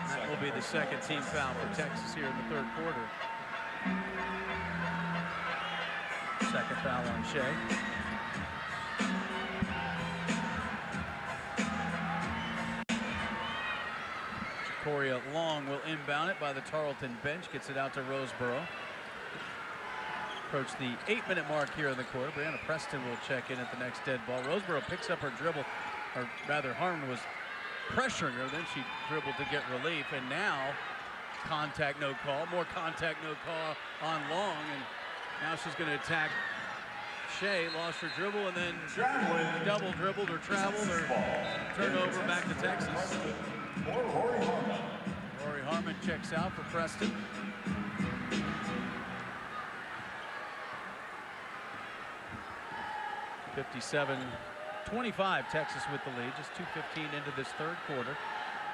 That will be the second team foul for Texas here in the third quarter. Second foul on Shea. Jacoria Long will inbound it by the Tarleton bench. Gets it out to Roseboro. Approach the 8-minute mark here in the quarter. Brianna Preston will check in at the next dead ball. Roseboro picks up her dribble, or rather Harmon was pressuring her, then she dribbled to get relief, and now contact, no call. More contact, no call on Long, and now she's going to attack Shea. Lost her dribble and then double dribbled or traveled or turnover back to Texas. Rory Harmon checks out for Preston. (57-25) Texas with the lead. Just 2:15 into this third quarter.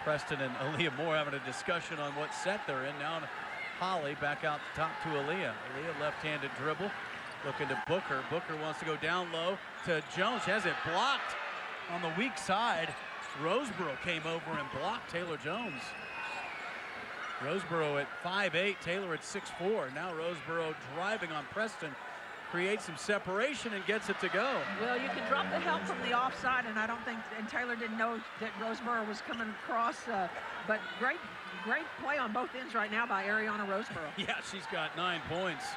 Preston and Aaliyah Moore having a discussion on what set they're in. Now Holly back out the top to Aaliyah. Aaliyah left-handed dribble. Looking to Booker. Booker wants to go down low to Jones. She has it blocked on the weak side. Roseboro came over and blocked Taylor Jones. Roseboro at 5'8", Taylor at 6'4". Now Roseboro driving on Preston. Creates some separation and gets it to go. Well, you can drop the help from the offside, and I don't think, and Taylor didn't know that Roseboro was coming across, but great play on both ends right now by Ariana Roseboro. Yeah, she's got 9 points,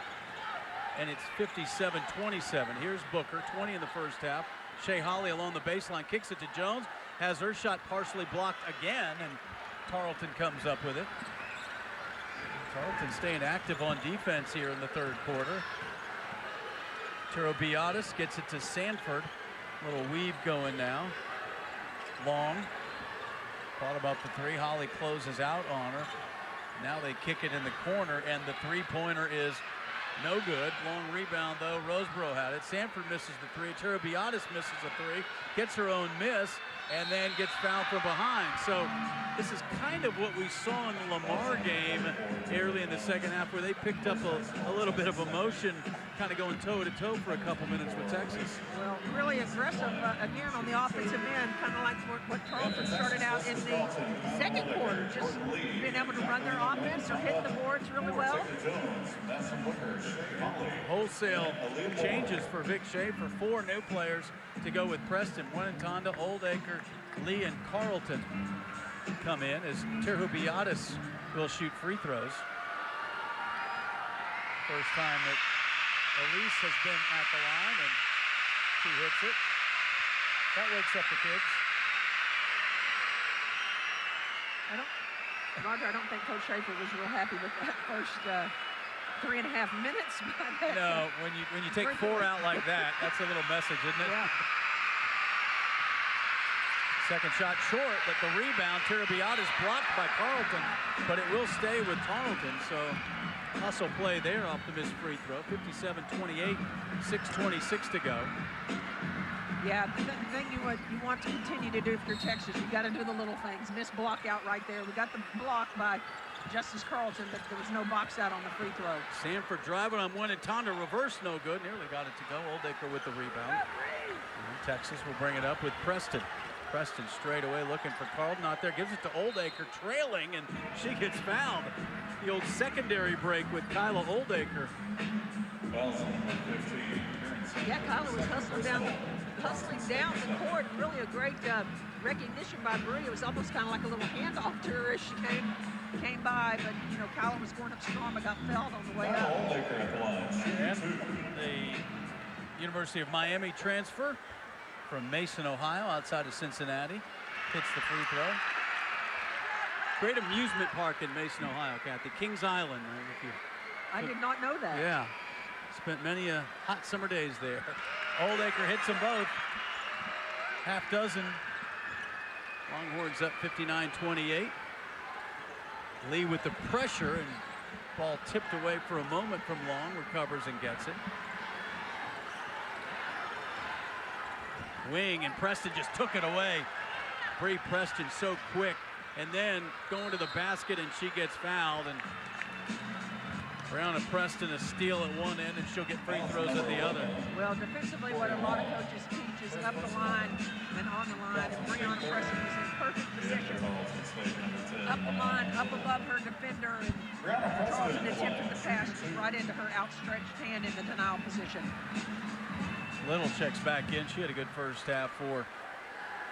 and it's 57-27. Here's Booker, 20 in the first half. Shea Holly along the baseline, kicks it to Jones, has her shot partially blocked again, and Tarleton comes up with it. Tarleton staying active on defense here in the third quarter. Beatis gets it to Sanford. Little weave going now. Long. Thought about the three. Holly closes out on her. Now they kick it in the corner, and the three-pointer is no good. Long rebound, though. Roseboro had it. Sanford misses the three. Beatis misses a three. Gets her own miss, and then gets fouled from behind. So this is kind of what we saw in the Lamar game early in the second half, where they picked up a little bit of emotion, kind of going toe-to-toe for a couple minutes with Texas. Well, really aggressive, again, on the offensive end, kind of like what Tarleton started out in the second quarter, just being able to run their offense or hit the boards really well. Wholesale changes for Vic Shea for 4 new players to go with Preston. Winnentonda, Oldacre, Lee, and Carlton come in as Beatis will shoot free throws. First time that Elise has been at the line, and she hits it. That wakes up the kids. Roger, I don't think Coach Schaefer was real happy with that first 3.5 minutes. No, when you take 4 out like that, that's a little message, isn't it? Yeah. Second shot short, but the rebound, Tarabiata's blocked by Carleton, but it will stay with Tarleton. So hustle play there off the missed free throw. 57-28, 6:26 to go. Yeah, the thing you want to continue to do if you're Texas, you got to do the little things. Miss block out right there. We got the block by Justice Carleton, but there was no box out on the free throw. Sanford driving on one, and Tonda reverse, no good. Nearly got it to go. Oldacre with the rebound. And Texas will bring it up with Preston. Preston straight away looking for Carleton out there. Gives it to Oldacre, trailing, and she gets fouled. The old secondary break with Kyla Oldacre. Yeah, Kyla was hustling down the court. Really a great recognition by Bree. It was almost kind of like a little handoff to her as she came by, but you know, Kyla was going up strong but got fouled on the way up. And the University of Miami transfer from Mason, Ohio, outside of Cincinnati, hits the free throw. Great amusement park in Mason, Ohio, Kathy. Kings Island. I did not know that. Yeah, spent many hot summer days there. Oldacre hits them both. Half dozen. Longhorns up 59-28. Lee with the pressure, and ball tipped away for a moment from Long, recovers and gets it. Wing, and Preston just took it away. Bree Preston so quick, and then going to the basket, and she gets fouled. And Brianna Preston a steal at one end, and she'll get free throws at the other. Well, defensively, what a lot of coaches teach is up the line and on the line. And Brianna Preston was in perfect position. Up the line, up above her defender, and Tarleton attempted the pass right into her outstretched hand in the denial position. Little checks back in. She had a good first half for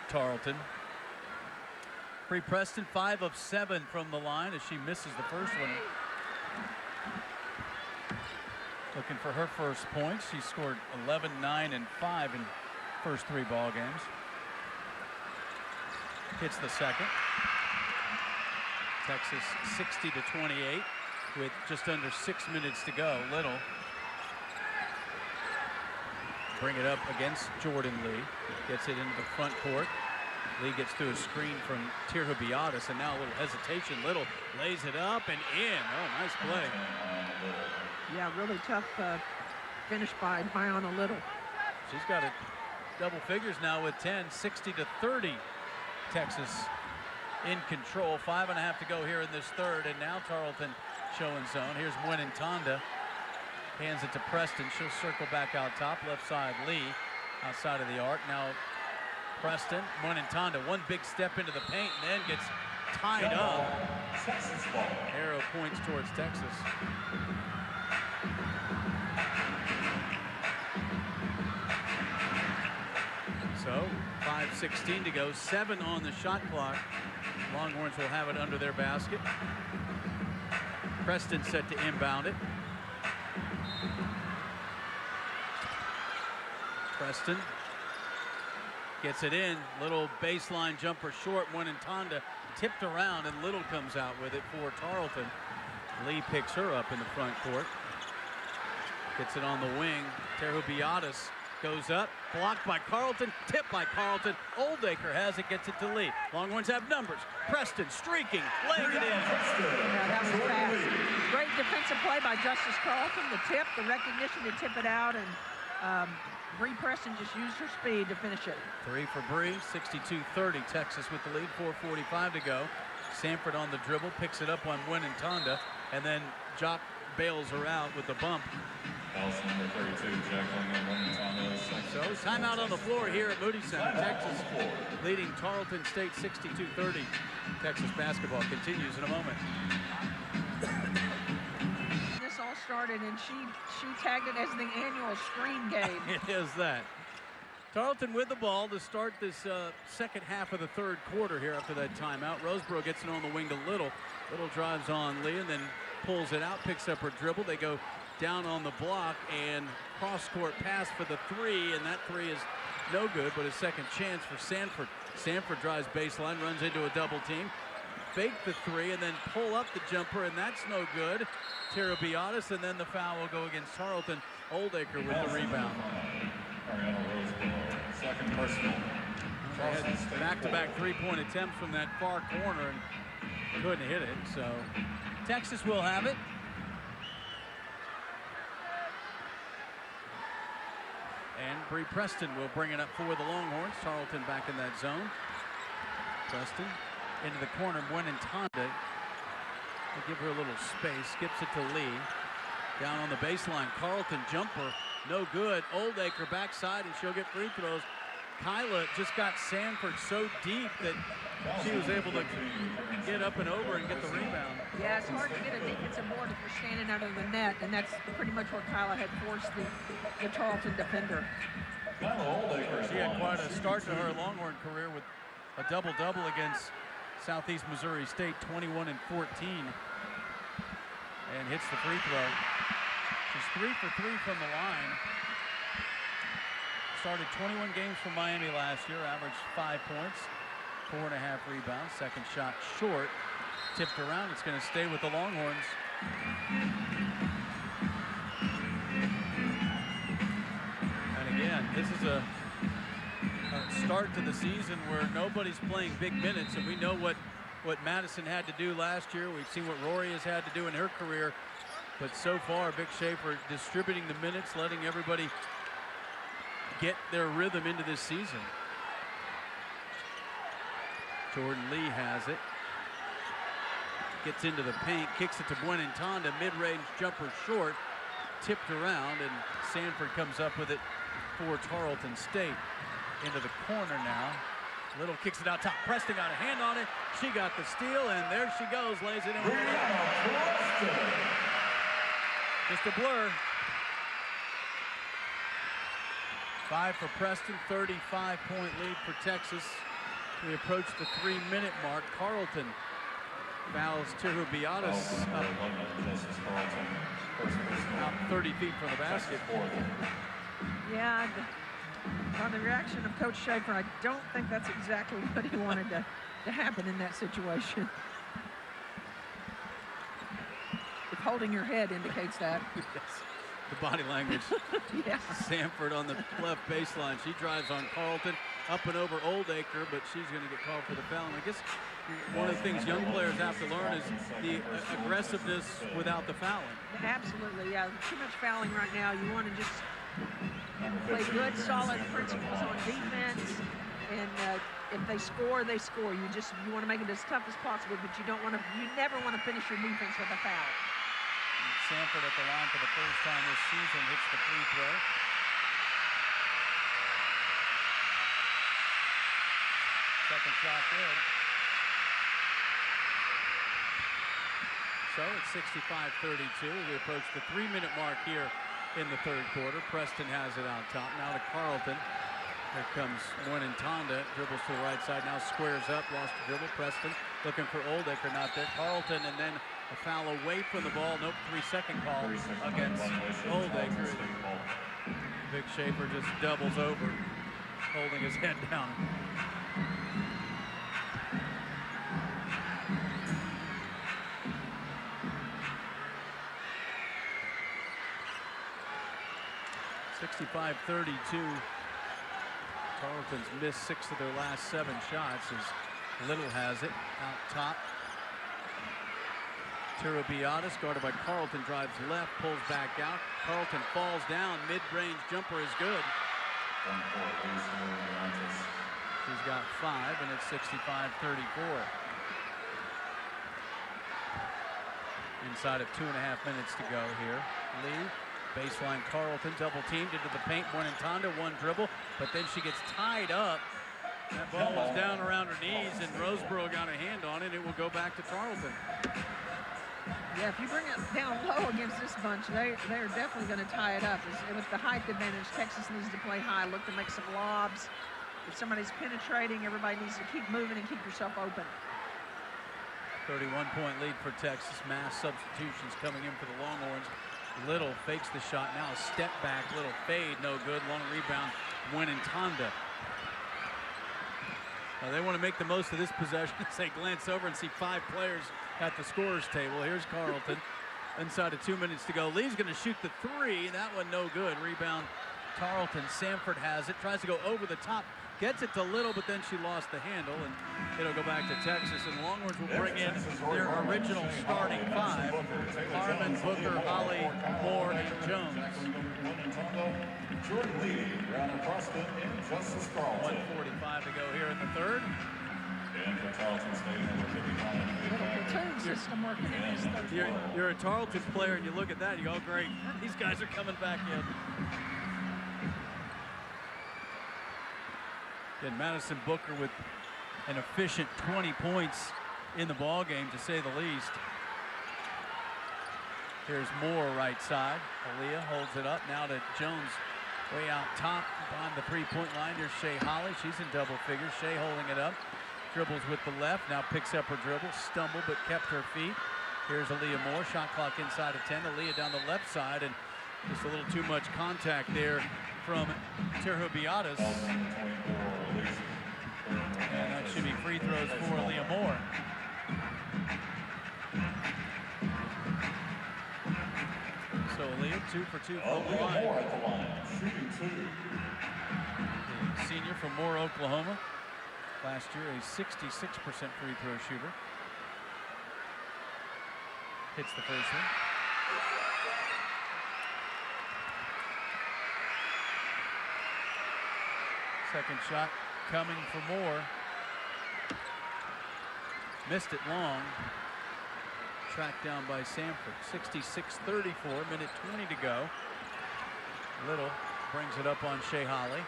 Tarleton. Bree Preston 5 of 7 from the line as she misses the first one. Looking for her first points. She scored 11, 9, and 5 in first 3 ball games. Hits the second. Texas 60-28 with just under 6 minutes to go. Little bring it up against Jordan Lee. Gets it into the front court. Lee gets through a screen from Tirhubiatis, and now a little hesitation. Little lays it up and in. Oh, nice play. Yeah, really tough finish by Brianna Little. She's got it double figures now with 10, 60-30. Texas in control. 5.5 to go here in this third, and now Tarleton showing zone. Here's Mwenin Tonda. Hands it to Preston. She'll circle back out top. Left side, Lee outside of the arc. Now Preston, Mwenin Tonda, one big step into the paint and then gets tied up. Arrow points towards Texas. So 5:16 to go, 7 on the shot clock. Longhorns will have it under their basket. Preston set to inbound it. Preston gets it in. Little baseline jumper short. Mwenin Tonda tipped around, and Little comes out with it for Tarleton. Lee picks her up in the front court. Gets it on the wing. Tirhubiatis goes up. Blocked by Carleton. Tipped by Carleton. Oldacre has it. Gets it to Lee. Longhorns have numbers. Preston streaking. Laying it in. Yeah, that was fast. Great defensive play by Justice Carleton. The tip, the recognition to tip it out, and Bree Preston just used her speed to finish it. 3 for Bree, 62-30. Texas with the lead, 4:45 to go. Sanford on the dribble, picks it up on Mwenin Tonda, and then Jock bails her out with the bump. Number 32, Jacqueline Mwenin Tonda. So timeout on the floor here at Moody Center. Texas leading Tarleton State 62-30. Texas basketball continues in a moment. This all started, and she tagged it as the annual screen game. It is that. Tarleton with the ball to start this second half of the third quarter here after that timeout. Roseboro gets it on the wing to Little. Little drives on Lee and then pulls it out, picks up her dribble. They go down on the block and cross-court pass for the three, and that three is no good, but a second chance for Sanford. Sanford drives baseline, runs into a double team. fake the three and then pull up the jumper, and that's no good. Tara Beatis, and then the foul will go against Tarleton. Oldacre with the rebound. Second personal. They had back-to-back three-point attempts from that far corner and couldn't hit it, so Texas will have it. And Bree Preston will bring it up for the Longhorns. Tarleton back in that zone. Preston into the corner. Buenentanda. They give her a little space. Skips it to Lee. Down on the baseline. Carleton jumper. No good. Oldacre backside, and she'll get free throws. Kyla just got Sanford so deep that she was able to get up and over and get the rebound. Yeah, it's hard to get a defensive board if you're standing out of the net, and that's pretty much where Kyla had forced the Tarleton defender. She had quite a start to her Longhorn career with a double-double against Southeast Missouri State, 21 and 14, and hits the free throw. She's 3 for 3 from the line. Started 21 games for Miami last year, averaged 5 points, 4.5 rebounds. Second shot short, tipped around. It's going to stay with the Longhorns. And again, this is a start to the season where nobody's playing big minutes, and we know what Madison had to do last year. We've seen what Rory has had to do in her career, but so far, Vic Schaefer distributing the minutes, letting everybody get their rhythm into this season. Jordan Lee has it. Gets into the paint, kicks it to Buenentanda, mid-range jumper short, tipped around, and Sanford comes up with it for Tarleton State. Into the corner now. Little kicks it out top. Preston got a hand on it. She got the steal, and there she goes, lays it in. Just a blur. 5 for Preston, 35-point lead for Texas. We approach the 3-minute mark. Carleton fouls Tiru Beatis up 30 feet from the basket. Yeah, on the reaction of Coach Schaefer, I don't think that's exactly what he wanted to happen in that situation. If holding your head indicates that. Yes, the body language. Yeah. Sanford on the left baseline. She drives on Carleton, up and over Oldacre, but she's going to get called for the foul. And I guess one of the things young players have to learn is the aggressiveness without the fouling. Absolutely, yeah. Too much fouling right now. You want to just play good, solid principles on defense, and if they score, they score. You want to make it as tough as possible, but you never want to finish your defense with a foul. Sanford at the line for the first time this season hits the free throw. Second shot good. So it's 65-32. We approach the 3-minute mark here in the third quarter. Preston has it on top. Now to Carleton. Here comes Buenentanda. Dribbles to the right side. Now squares up. Lost the dribble. Preston looking for Oldacre. Not there. Carleton, and then a foul away from the ball. Nope, 3-second call against Oldacre. Vic Schaefer just doubles over, holding his head down. (65-32). Tarleton's missed 6 of their last 7 shots as Little has it out top. Tara Beatis, guarded by Carleton, drives left, pulls back out. Carleton falls down, mid-range jumper is good. She's got 5, and it's 65-34. Inside of 2.5 minutes to go here. Lee, baseline Carleton, double teamed into the paint. Buenentanda, one dribble, but then she gets tied up. That ball was down around her knees, and Roseboro got a hand on it. It will go back to Tarleton. Yeah, if you bring it down low against this bunch, they're definitely going to tie it up. With the height advantage, Texas needs to play high, look to make some lobs. If somebody's penetrating, everybody needs to keep moving and keep yourself open. 31-point lead for Texas. Mass substitutions coming in for the Longhorns. Little fakes the shot. Now a step back. Little fade. No good. Long rebound. Buenentanda. They want to make the most of this possession as they glance over and see 5 players at the scorer's table. Here's Tarleton. Inside of 2 minutes to go. Lee's going to shoot the 3. That one no good. Rebound Tarleton. Sanford has it. Tries to go over the top. Gets it to Little, but then she lost the handle, and it'll go back to Texas. And Longhorns will bring in their original starting 5. Harmon, Booker, Holly, Moore, and Jones. Jordan Lee, Brown Prosper, and Justice Carlton. 1:45 to go here in the third. And for Tarleton State, number 55. Platoon system working in this third quarter. You're a Tarleton player, and you look at that, you go, oh, great. These guys are coming back in. And Madison Booker with an efficient 20 points in the ball game, to say the least. Here's Moore right side. Aaliyah holds it up now to Jones way out top behind the 3-point line. Here's Shea Holly. She's in double figures. Shea holding it up. Dribbles with the left. Now picks up her dribble. Stumbled but kept her feet. Here's Aaliyah Moore. Shot clock inside of 10. Aaliyah down the left side, and just a little too much contact there from Terhubiatis. And that should be free throws for Aaliyah Moore. So Aaliyah 2 for 2 from the line. Moore at the line, shooting 2. The senior from Moore, Oklahoma. Last year, a 66% free throw shooter. Hits the first one. Second shot coming for Moore. Missed it long. Tracked down by Sanford. 66-34, minute 20 to go. Little brings it up on Shea Holly.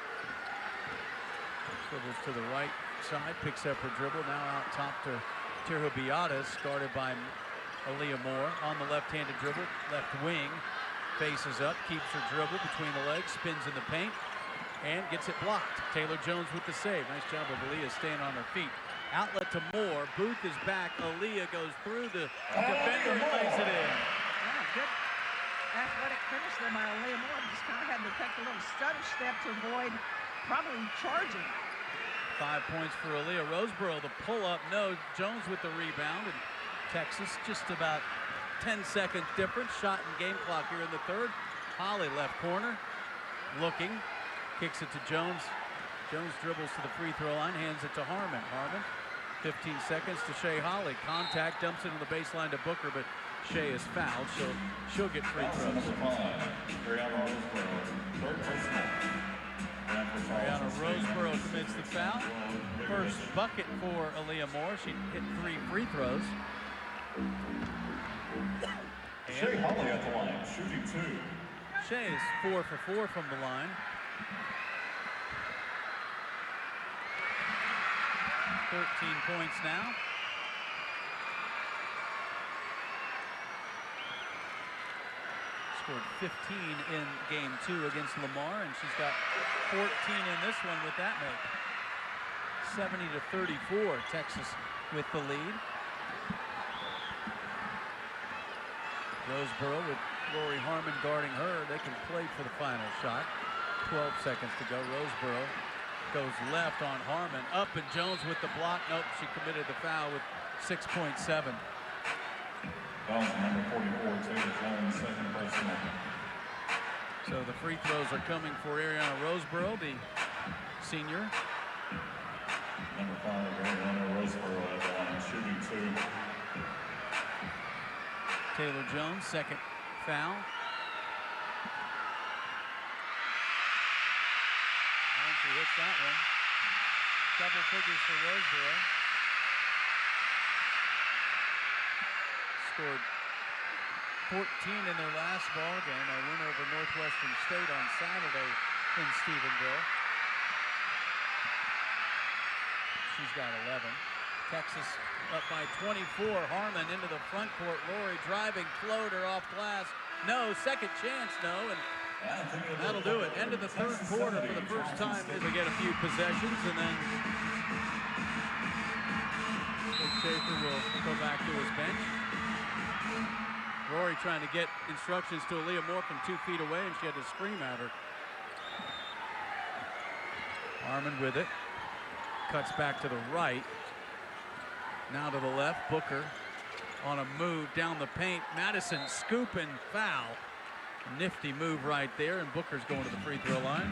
Dribbles to the right side, picks up her dribble. Now out top to Terhubiatis, guarded by Aaliyah Moore. On the left-handed dribble, left wing. Faces up, keeps her dribble between the legs, spins in the paint, and gets it blocked. Taylor Jones with the save. Nice job of Aaliyah staying on her feet. Outlet to Moore. Booth is back. Aaliyah goes through the defender and lays it in. Yeah, good athletic finish there by Aaliyah Moore. Just kind of had to take a little stutter step to avoid probably charging. 5 points for Aaliyah. Roseboro, the pull-up. No. Jones with the rebound. And Texas just about 10-second difference. Shot and game clock here in the third. Holly left corner. Looking. Kicks it to Jones. Jones dribbles to the free throw line. Hands it to Harmon. Harmon. 15 seconds to Shea Holly. Contact. Dumps it to the baseline to Booker, but Shea is fouled. She'll get free throws. Brianna Roseboro, third personal. Brianna Roseboro commits the foul. First bucket for Aaliyah Moore. She hit 3 free throws. Shea Holly at the line, shooting 2. Shea is 4 for 4 from the line. 13 points now. Scored 15 in game 2 against Lamar, and she's got 14 in this one with that make. 70-34, Texas with the lead. Roseboro with Lori Harmon guarding her. They can play for the final shot. 12 seconds to go. Roseboro goes left on Harmon. Up, and Jones with the block. Nope, she committed the foul with 6.7. Foul number 44, Taylor Jones, second personal. So the free throws are coming for Ariana Roseboro, the senior. Number 5, Ariana Roseboro at the line, shooting 2. Taylor Jones, second foul. And she hits that one. Double figures for Roseboro. Scored 14 in their last ball game. A win over Northwestern State on Saturday in Stephenville. She's got 11. Texas up by 24. Harmon into the front court. Lori driving, floater off glass. No, second chance, no, and that'll do it. End of the third quarter for the first time as we get a few possessions, and then Coach Schaefer will go back to his bench. Rory trying to get instructions to Aaliyah Moore from 2 feet away, and she had to scream at her. Harmon with it. cuts back to the right. Now to the left. Booker on a move down the paint. Madison scooping foul. Nifty move right there, and Booker's going to the free throw line.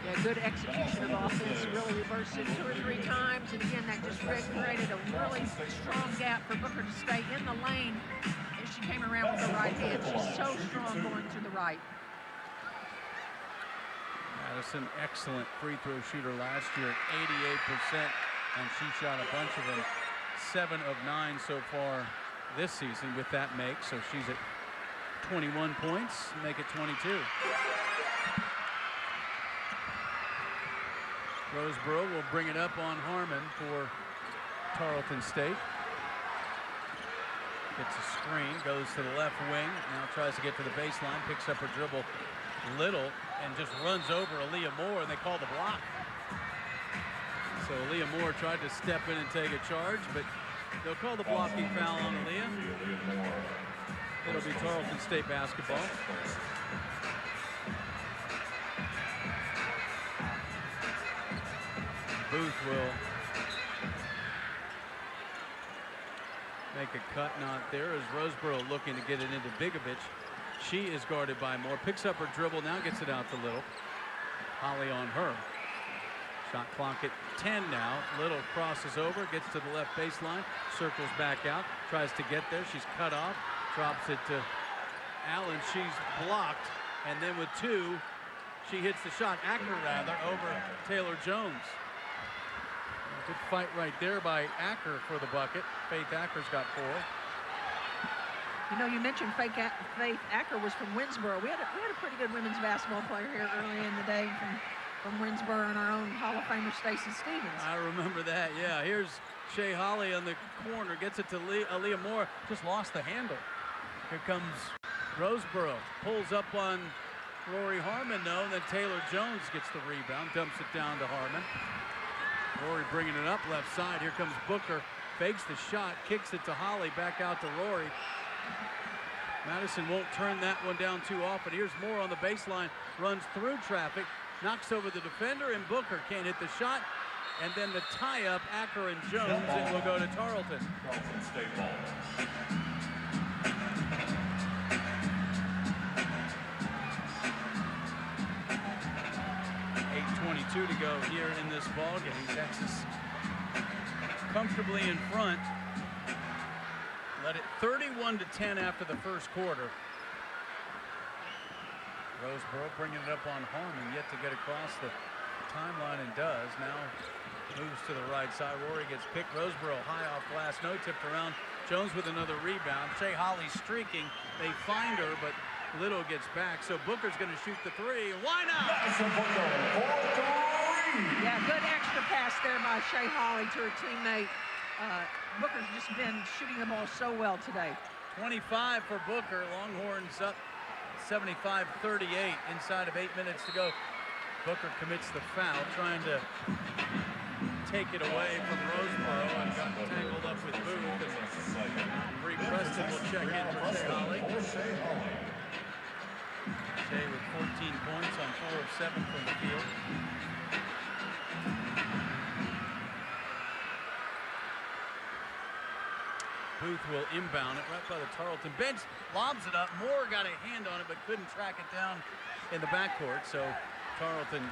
Yeah, good execution of offense. Really reversed it 2 or 3 times, and again, that just created a really strong gap for Booker to stay in the lane as she came around with the right hand. She's so strong going to the right. Madison, excellent free throw shooter last year at 88%, and she shot a bunch of them. 7 of 9 so far this season with that make, so she's at 21 points, make it 22. Roseboro will bring it up on Harmon for Tarleton State. Gets a screen, goes to the left wing, now tries to get to the baseline, picks up her dribble little, and just runs over Aaliyah Moore, and they call the block. So Aaliyah Moore tried to step in and take a charge, but they'll call the blocking foul on Aaliyah. It'll be Tarleton State basketball. Booth will make a cut, not there, as Roseboro looking to get it into Bigovich. She is guarded by Moore, picks up her dribble, now gets it out to Little. Holly on her. Shot clock at 10 now. Little crosses over, gets to the left baseline, circles back out, tries to get there. She's cut off, drops it to Allen. She's blocked, and then with 2, she hits the shot, Acker rather, over Taylor Jones. Good fight right there by Acker for the bucket. Faith Acker's got 4. You know, you mentioned Faith Acker was from Winsboro. We had a pretty good women's basketball player here early in the day from Winsboro, and our own Hall of Famer Stacey Stevens. I remember that, yeah. Here's Shea Holly on the corner, gets it to Aaliyah Moore, just lost the handle. Here comes Roseboro, pulls up on Rory Harmon, though, and then Taylor Jones gets the rebound, dumps it down to Harmon. Rory bringing it up left side. Here comes Booker, fakes the shot, kicks it to Holly, back out to Rory. Madison won't turn that one down too often. Here's Moore on the baseline, runs through traffic, knocks over the defender, and Booker can't hit the shot. And then the tie-up, Acker and Jones, it will go to Tarleton. Tarleton State ball. 8:22 to go here in this ball game. Texas comfortably in front. Led it 31-10 after the first quarter. Roseboro bringing it up on Harmon, yet to get across the timeline, and does. Now moves to the right side. Rory gets picked. Roseboro high off glass, no, tipped around. Jones with another rebound. Shea Holly streaking. They find her, but Little gets back. So Booker's going to shoot the 3. Why not? Yeah, good extra pass there by Shea Holly to her teammate. Booker's just been shooting the ball so well today. 25 for Booker. Longhorns up 75-38 inside of 8 minutes to go. Booker commits the foul, trying to take it away from Roseboro, and got tangled up with Booth. And Bree Preston will check in for Shea Holly. Shea with 14 points on 4 of 7 from the field. Booth will inbound it right by the Tarleton bench, lobs it up. Moore got a hand on it but couldn't track it down in the backcourt, so Tarleton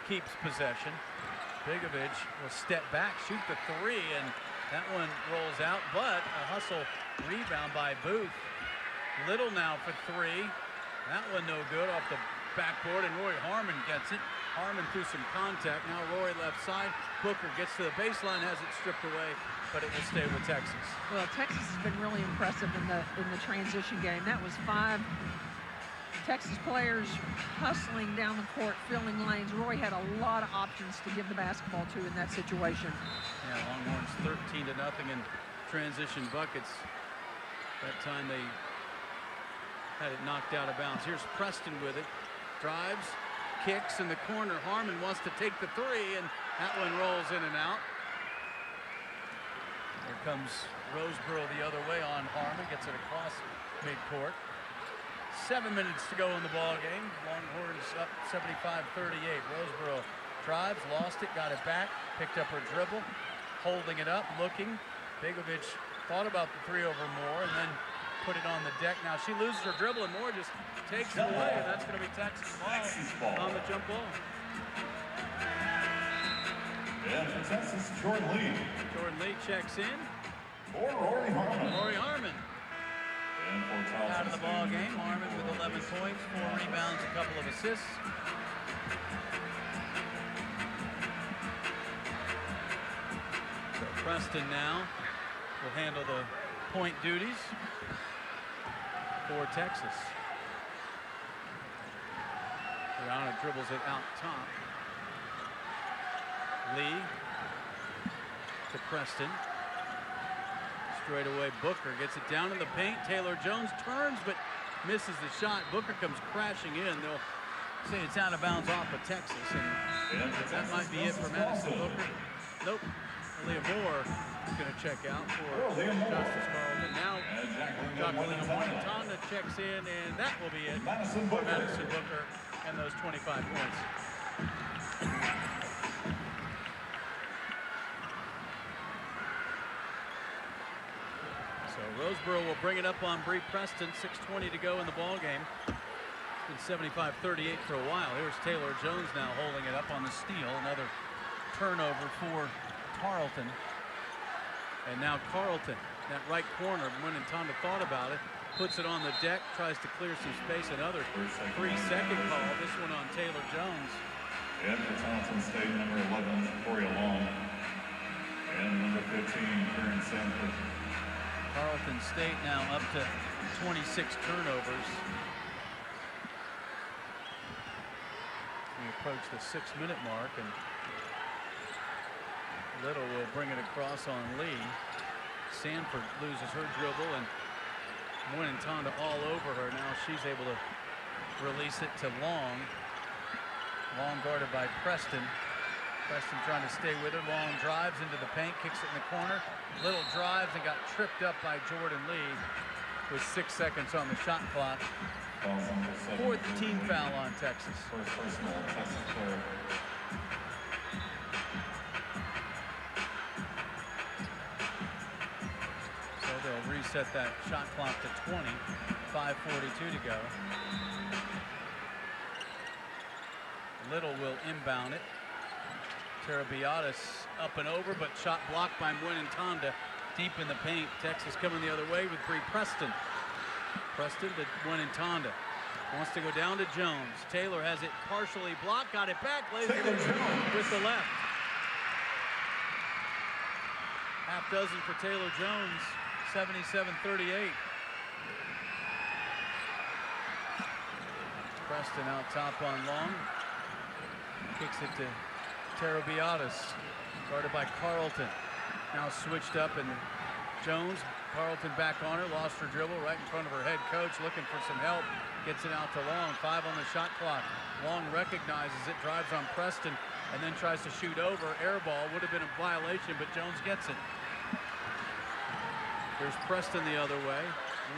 keeps possession. Bigovich will step back, shoot the 3, and that one rolls out, but a hustle rebound by Booth. Little now for 3. That one no good off the backboard, and Rory Harmon gets it. Harmon through some contact. Now Rory left side. Booker gets to the baseline, has it stripped away, but it will stay with Texas. Well, Texas has been really impressive in the transition game. That was 5 Texas players hustling down the court, filling lanes. Roy had a lot of options to give the basketball to in that situation. Yeah, Longhorns 13-0 in transition buckets. That time they had it knocked out of bounds. Here's Preston with it. Drives, kicks in the corner. Harmon wants to take the 3, and that one rolls in and out. Here comes Roseboro the other way on Harmon. Gets it across midcourt. 7 minutes to go in the ball game. Longhorns up 75-38. Roseboro drives, lost it, got it back, picked up her dribble, holding it up, looking. Begovic thought about the 3 over Moore and then put it on the deck. Now she loses her dribble and Moore just takes it away, and that's going to be Texas ball on the jump ball. And for Texas, Jordan Lee. Jordan Lee checks in. For Rory Harmon. Rory Harmon And for Tarleton out of the ball game. Harmon with 11 points, 4 rebounds, a couple of assists. So Preston now will handle the point duties for Texas. Brianna dribbles it out top. Lee to Preston. Straight away, Booker gets it down in the paint. Taylor Jones turns but misses the shot. Booker comes crashing in. They'll say it's out of bounds off of Texas, and that might be it for Madison Booker. Nope. Leah Moore is going to check out for Justice Carlton. Now, Jacqueline Montana checks in, and that will be it for Madison Booker and those 25 points. So Roseboro will bring it up on Bree Preston. 6:20 to go in the ball game. It's been 75-38 for a while. Here's Taylor Jones now holding it up on the steal. Another turnover for Tarleton. And now Carleton, that right corner, when Tonda thought about it, puts it on the deck, tries to clear some space. Another 3-second call. This one on Taylor Jones. And for Tarleton State, number 11, Victoria Long. And number 15, Karen Sanford. Tarleton State now up to 26 turnovers. We approach the 6-minute mark, and Little will bring it across on Lee. Sanford loses her dribble, and Tonda all over her. Now she's able to release it to Long. Long guarded by Preston. Preston trying to stay with her. Long drives into the paint, kicks it in the corner. Little drives and got tripped up by Jordan Lee with 6 seconds on the shot clock. Fourth team foul on Texas. First personal, Texas player. So they'll reset that shot clock to 20. 5:42 to go. Little will inbound it. Terabiatis up and over, but shot blocked by Tonda deep in the paint. Texas coming the other way with Bree Preston. Preston to Tonda. Wants to go down to Jones. Taylor has it partially blocked, got it back, lays it in with the left. Half dozen for Taylor Jones, 77-38. Preston out top on Long. Kicks it to Terabiatis, guarded by Carleton. Now switched up, and Jones, Carleton back on her, lost her dribble right in front of her head coach, looking for some help. Gets it out to Long, 5 on the shot clock. Long recognizes it, drives on Preston, and then tries to shoot over. Air ball, would have been a violation, but Jones gets it. There's Preston the other way.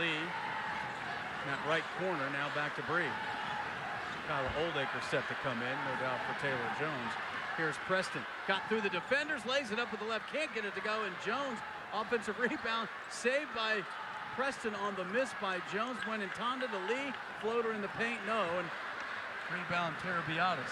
Lee, in that right corner, now back to Bree. Kyle Oldacre set to come in, no doubt for Taylor Jones. Here's Preston, got through the defenders, lays it up with the left, can't get it to go, and Jones, offensive rebound, saved by Preston on the miss by Jones. Tonda to Lee, floater in the paint, no, and rebound Terabiatis.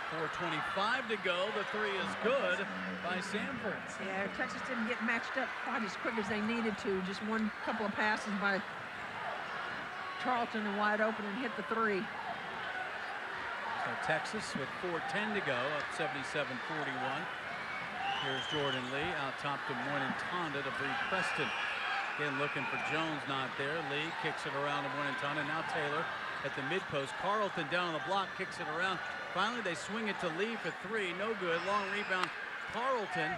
4:25 to go, the 3 is good by Sanford. Yeah, Texas didn't get matched up quite as quick as they needed to. Just one couple of passes by Tarleton and wide open and hit the 3. So Texas with 4:10 to go, up 77-41. Here's Jordan Lee out top to Tonda to Bree Preston. Again looking for Jones, not there. Lee kicks it around to Tonda. Now Taylor at the mid post. Carleton down on the block, kicks it around. Finally they swing it to Lee for 3, no good. Long rebound. Carleton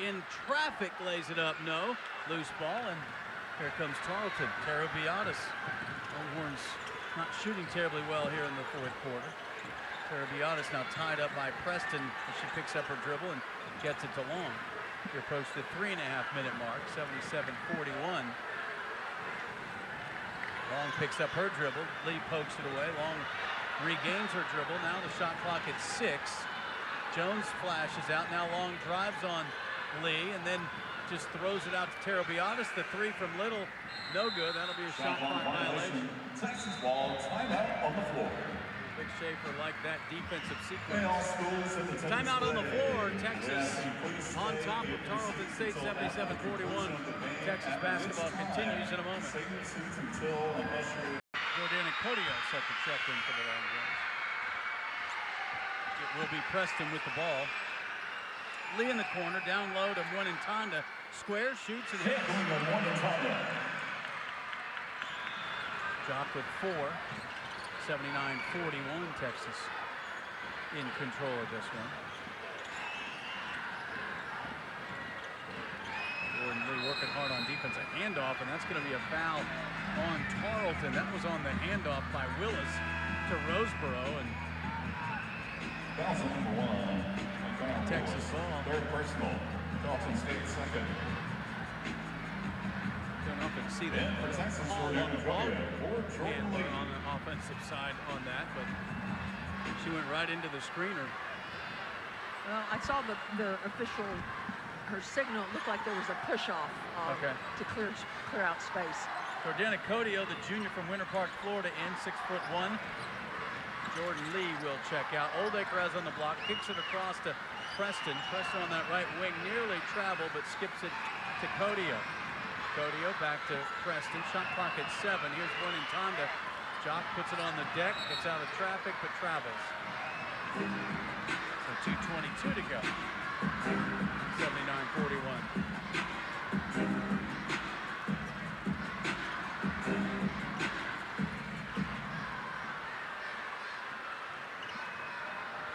in traffic lays it up, no. Loose ball, and here comes Tarleton. Terabiatis. Longhorns not shooting terribly well here in the fourth quarter. Terabiatis now tied up by Preston as she picks up her dribble and gets it to Long. We approach the 3.5-minute mark, 77-41. Long picks up her dribble. Lee pokes it away. Long regains her dribble. Now the shot clock at 6. Jones flashes out. Now long drives on Lee and then just throws it out to Tarleton. The 3 from Little, no good. That'll be a shot clock violation. Texas ball, timeout on the floor. Big Schaefer liked that defensive sequence. Timeout on the floor. Texas on top of Tarleton State, 77-41. Texas basketball continues in a moment. Jordana Codio set the check in for the Longhorns. It will be Preston with the ball. Lee in the corner, down low to Tonda. Square, shoots and hits. Jock with 4. 79-41, Texas in control of this one. Jordan Lee working hard on defense. A handoff, and that's going to be a foul on Tarleton. That was on the handoff by Willis to Roseboro, and Texas ball. Third personal. Tarleton State second. Don't often see that. All on the ball. Handler on the offensive side on that, but she went right into the screener. Well, I saw the official, her signal. It looked like there was a push-off to clear out space. Jordana Codio, the junior from Winter Park, Florida, in 6'1". Jordan Lee will check out. Oldacre has on the block, kicks it across to Preston. Preston on that right wing, nearly traveled, but skips it to Codio. Codio back to Preston. Shot clock at 7. Here's Tonda. Jock puts it on the deck, gets out of traffic, but travels. So 2:22 to go. 79-41.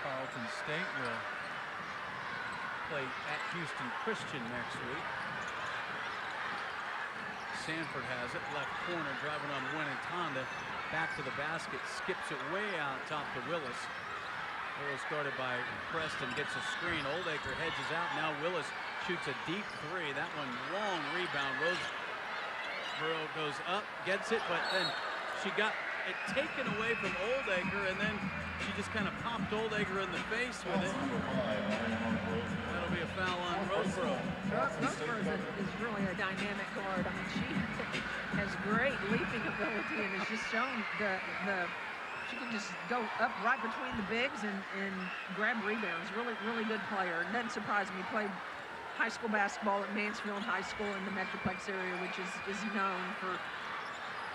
Tarleton State will play at Houston Christian next week. Sanford has it, left corner, driving on Tonda, back to the basket, skips it way out top to Willis. Willis guarded by Preston, gets a screen. Oldacre hedges out. Now Willis shoots a deep 3. That one long rebound. Roseboro goes up, gets it, but then she got it taken away from Oldacre, and then she just kind of popped Oldacre in the face with it. That'll be a foul on Roseboro. Roseboro is really a dynamic guard. I mean, she has great leaping ability and has just shown she can just go up right between the bigs and grab rebounds. Really good player. It doesn't surprise me. Played high school basketball at Mansfield High School in the Metroplex area, which is known for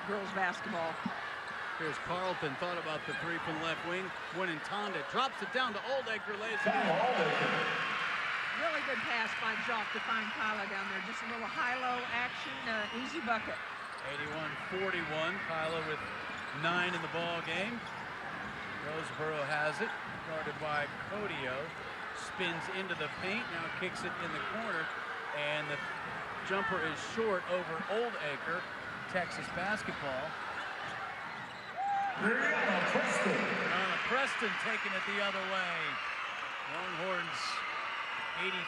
girls basketball. Here's Carlton, thought about the 3 from left wing. Tonda drops it down to Oldacre, lays it in. Really good pass by Jock to find Kyla down there. Just a little high-low action, easy bucket. 81-41, Kyla with 9 in the ball game. Roseboro has it, guarded by Codio. Spins into the paint, now kicks it in the corner, and the jumper is short over Oldacre. Texas basketball. Preston taking it the other way. Longhorns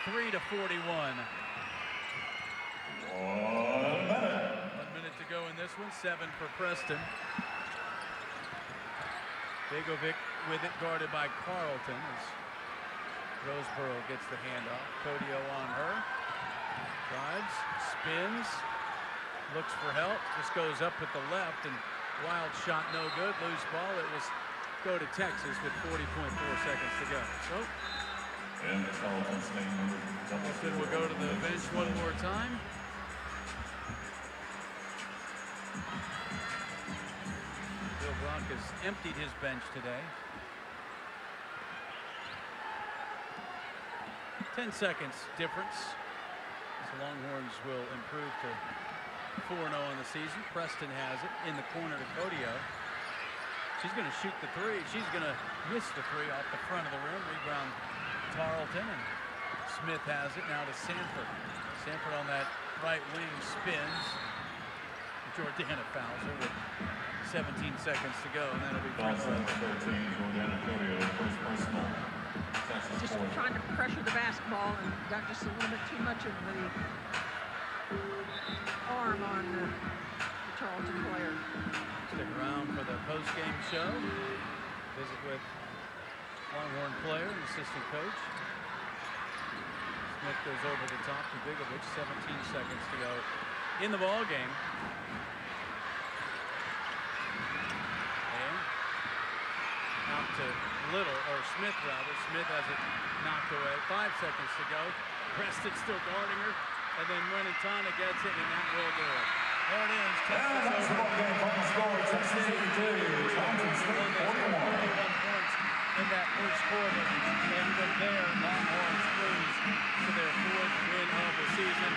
83-41. 1 minute to go in this one. 7 for Preston. Begovic with it, guarded by Carlton as Roseboro gets the handoff. Codio on her. Drives, spins, looks for help, just goes up with the left, and wild shot no good. Loose ball. It was go to Texas with 40.4 seconds to go. So and the Tarleton State Then we'll go to the bench one more time. Bill Brock has emptied his bench today. 10 seconds difference. The Longhorns will improve to 4-0 on the season. Preston has it in the corner to Codio. She's going to shoot the 3. She's going to miss the 3 off the front of the rim. Rebound Tarleton, and Smith has it now to Sanford. Sanford on that right wing spins. Jordana fouls her with 17 seconds to go, and that'll be free throw. 13, Jordana Codio, first personal. Just trying to pressure the basketball and got just a little bit too much of the arm on the Tarleton player. Stick around for the post-game show. visit with Longhorn player and assistant coach. Smith goes over the top to Bigovich. 17 seconds to go in the ball game. And out to Little, or Smith rather. Smith has it knocked away. 5 seconds to go. Preston still guarding her. And then Montana gets it, and that will do it. There it is. Texas over. Final score, Texas 82, Tarleton State 41. 41 points in that first quarter. And from there, Longhorns cruise to their 4th win of the season.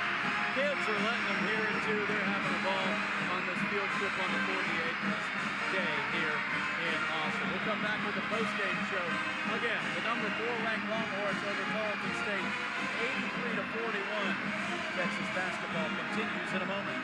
Kids are letting them hear it too. They're having a ball on this field trip on the 48th day here in Austin. We'll come back with the post-game show. Again, the number 4 ranked Longhorns over Tarleton State, 83-41. Texas basketball continues in a moment.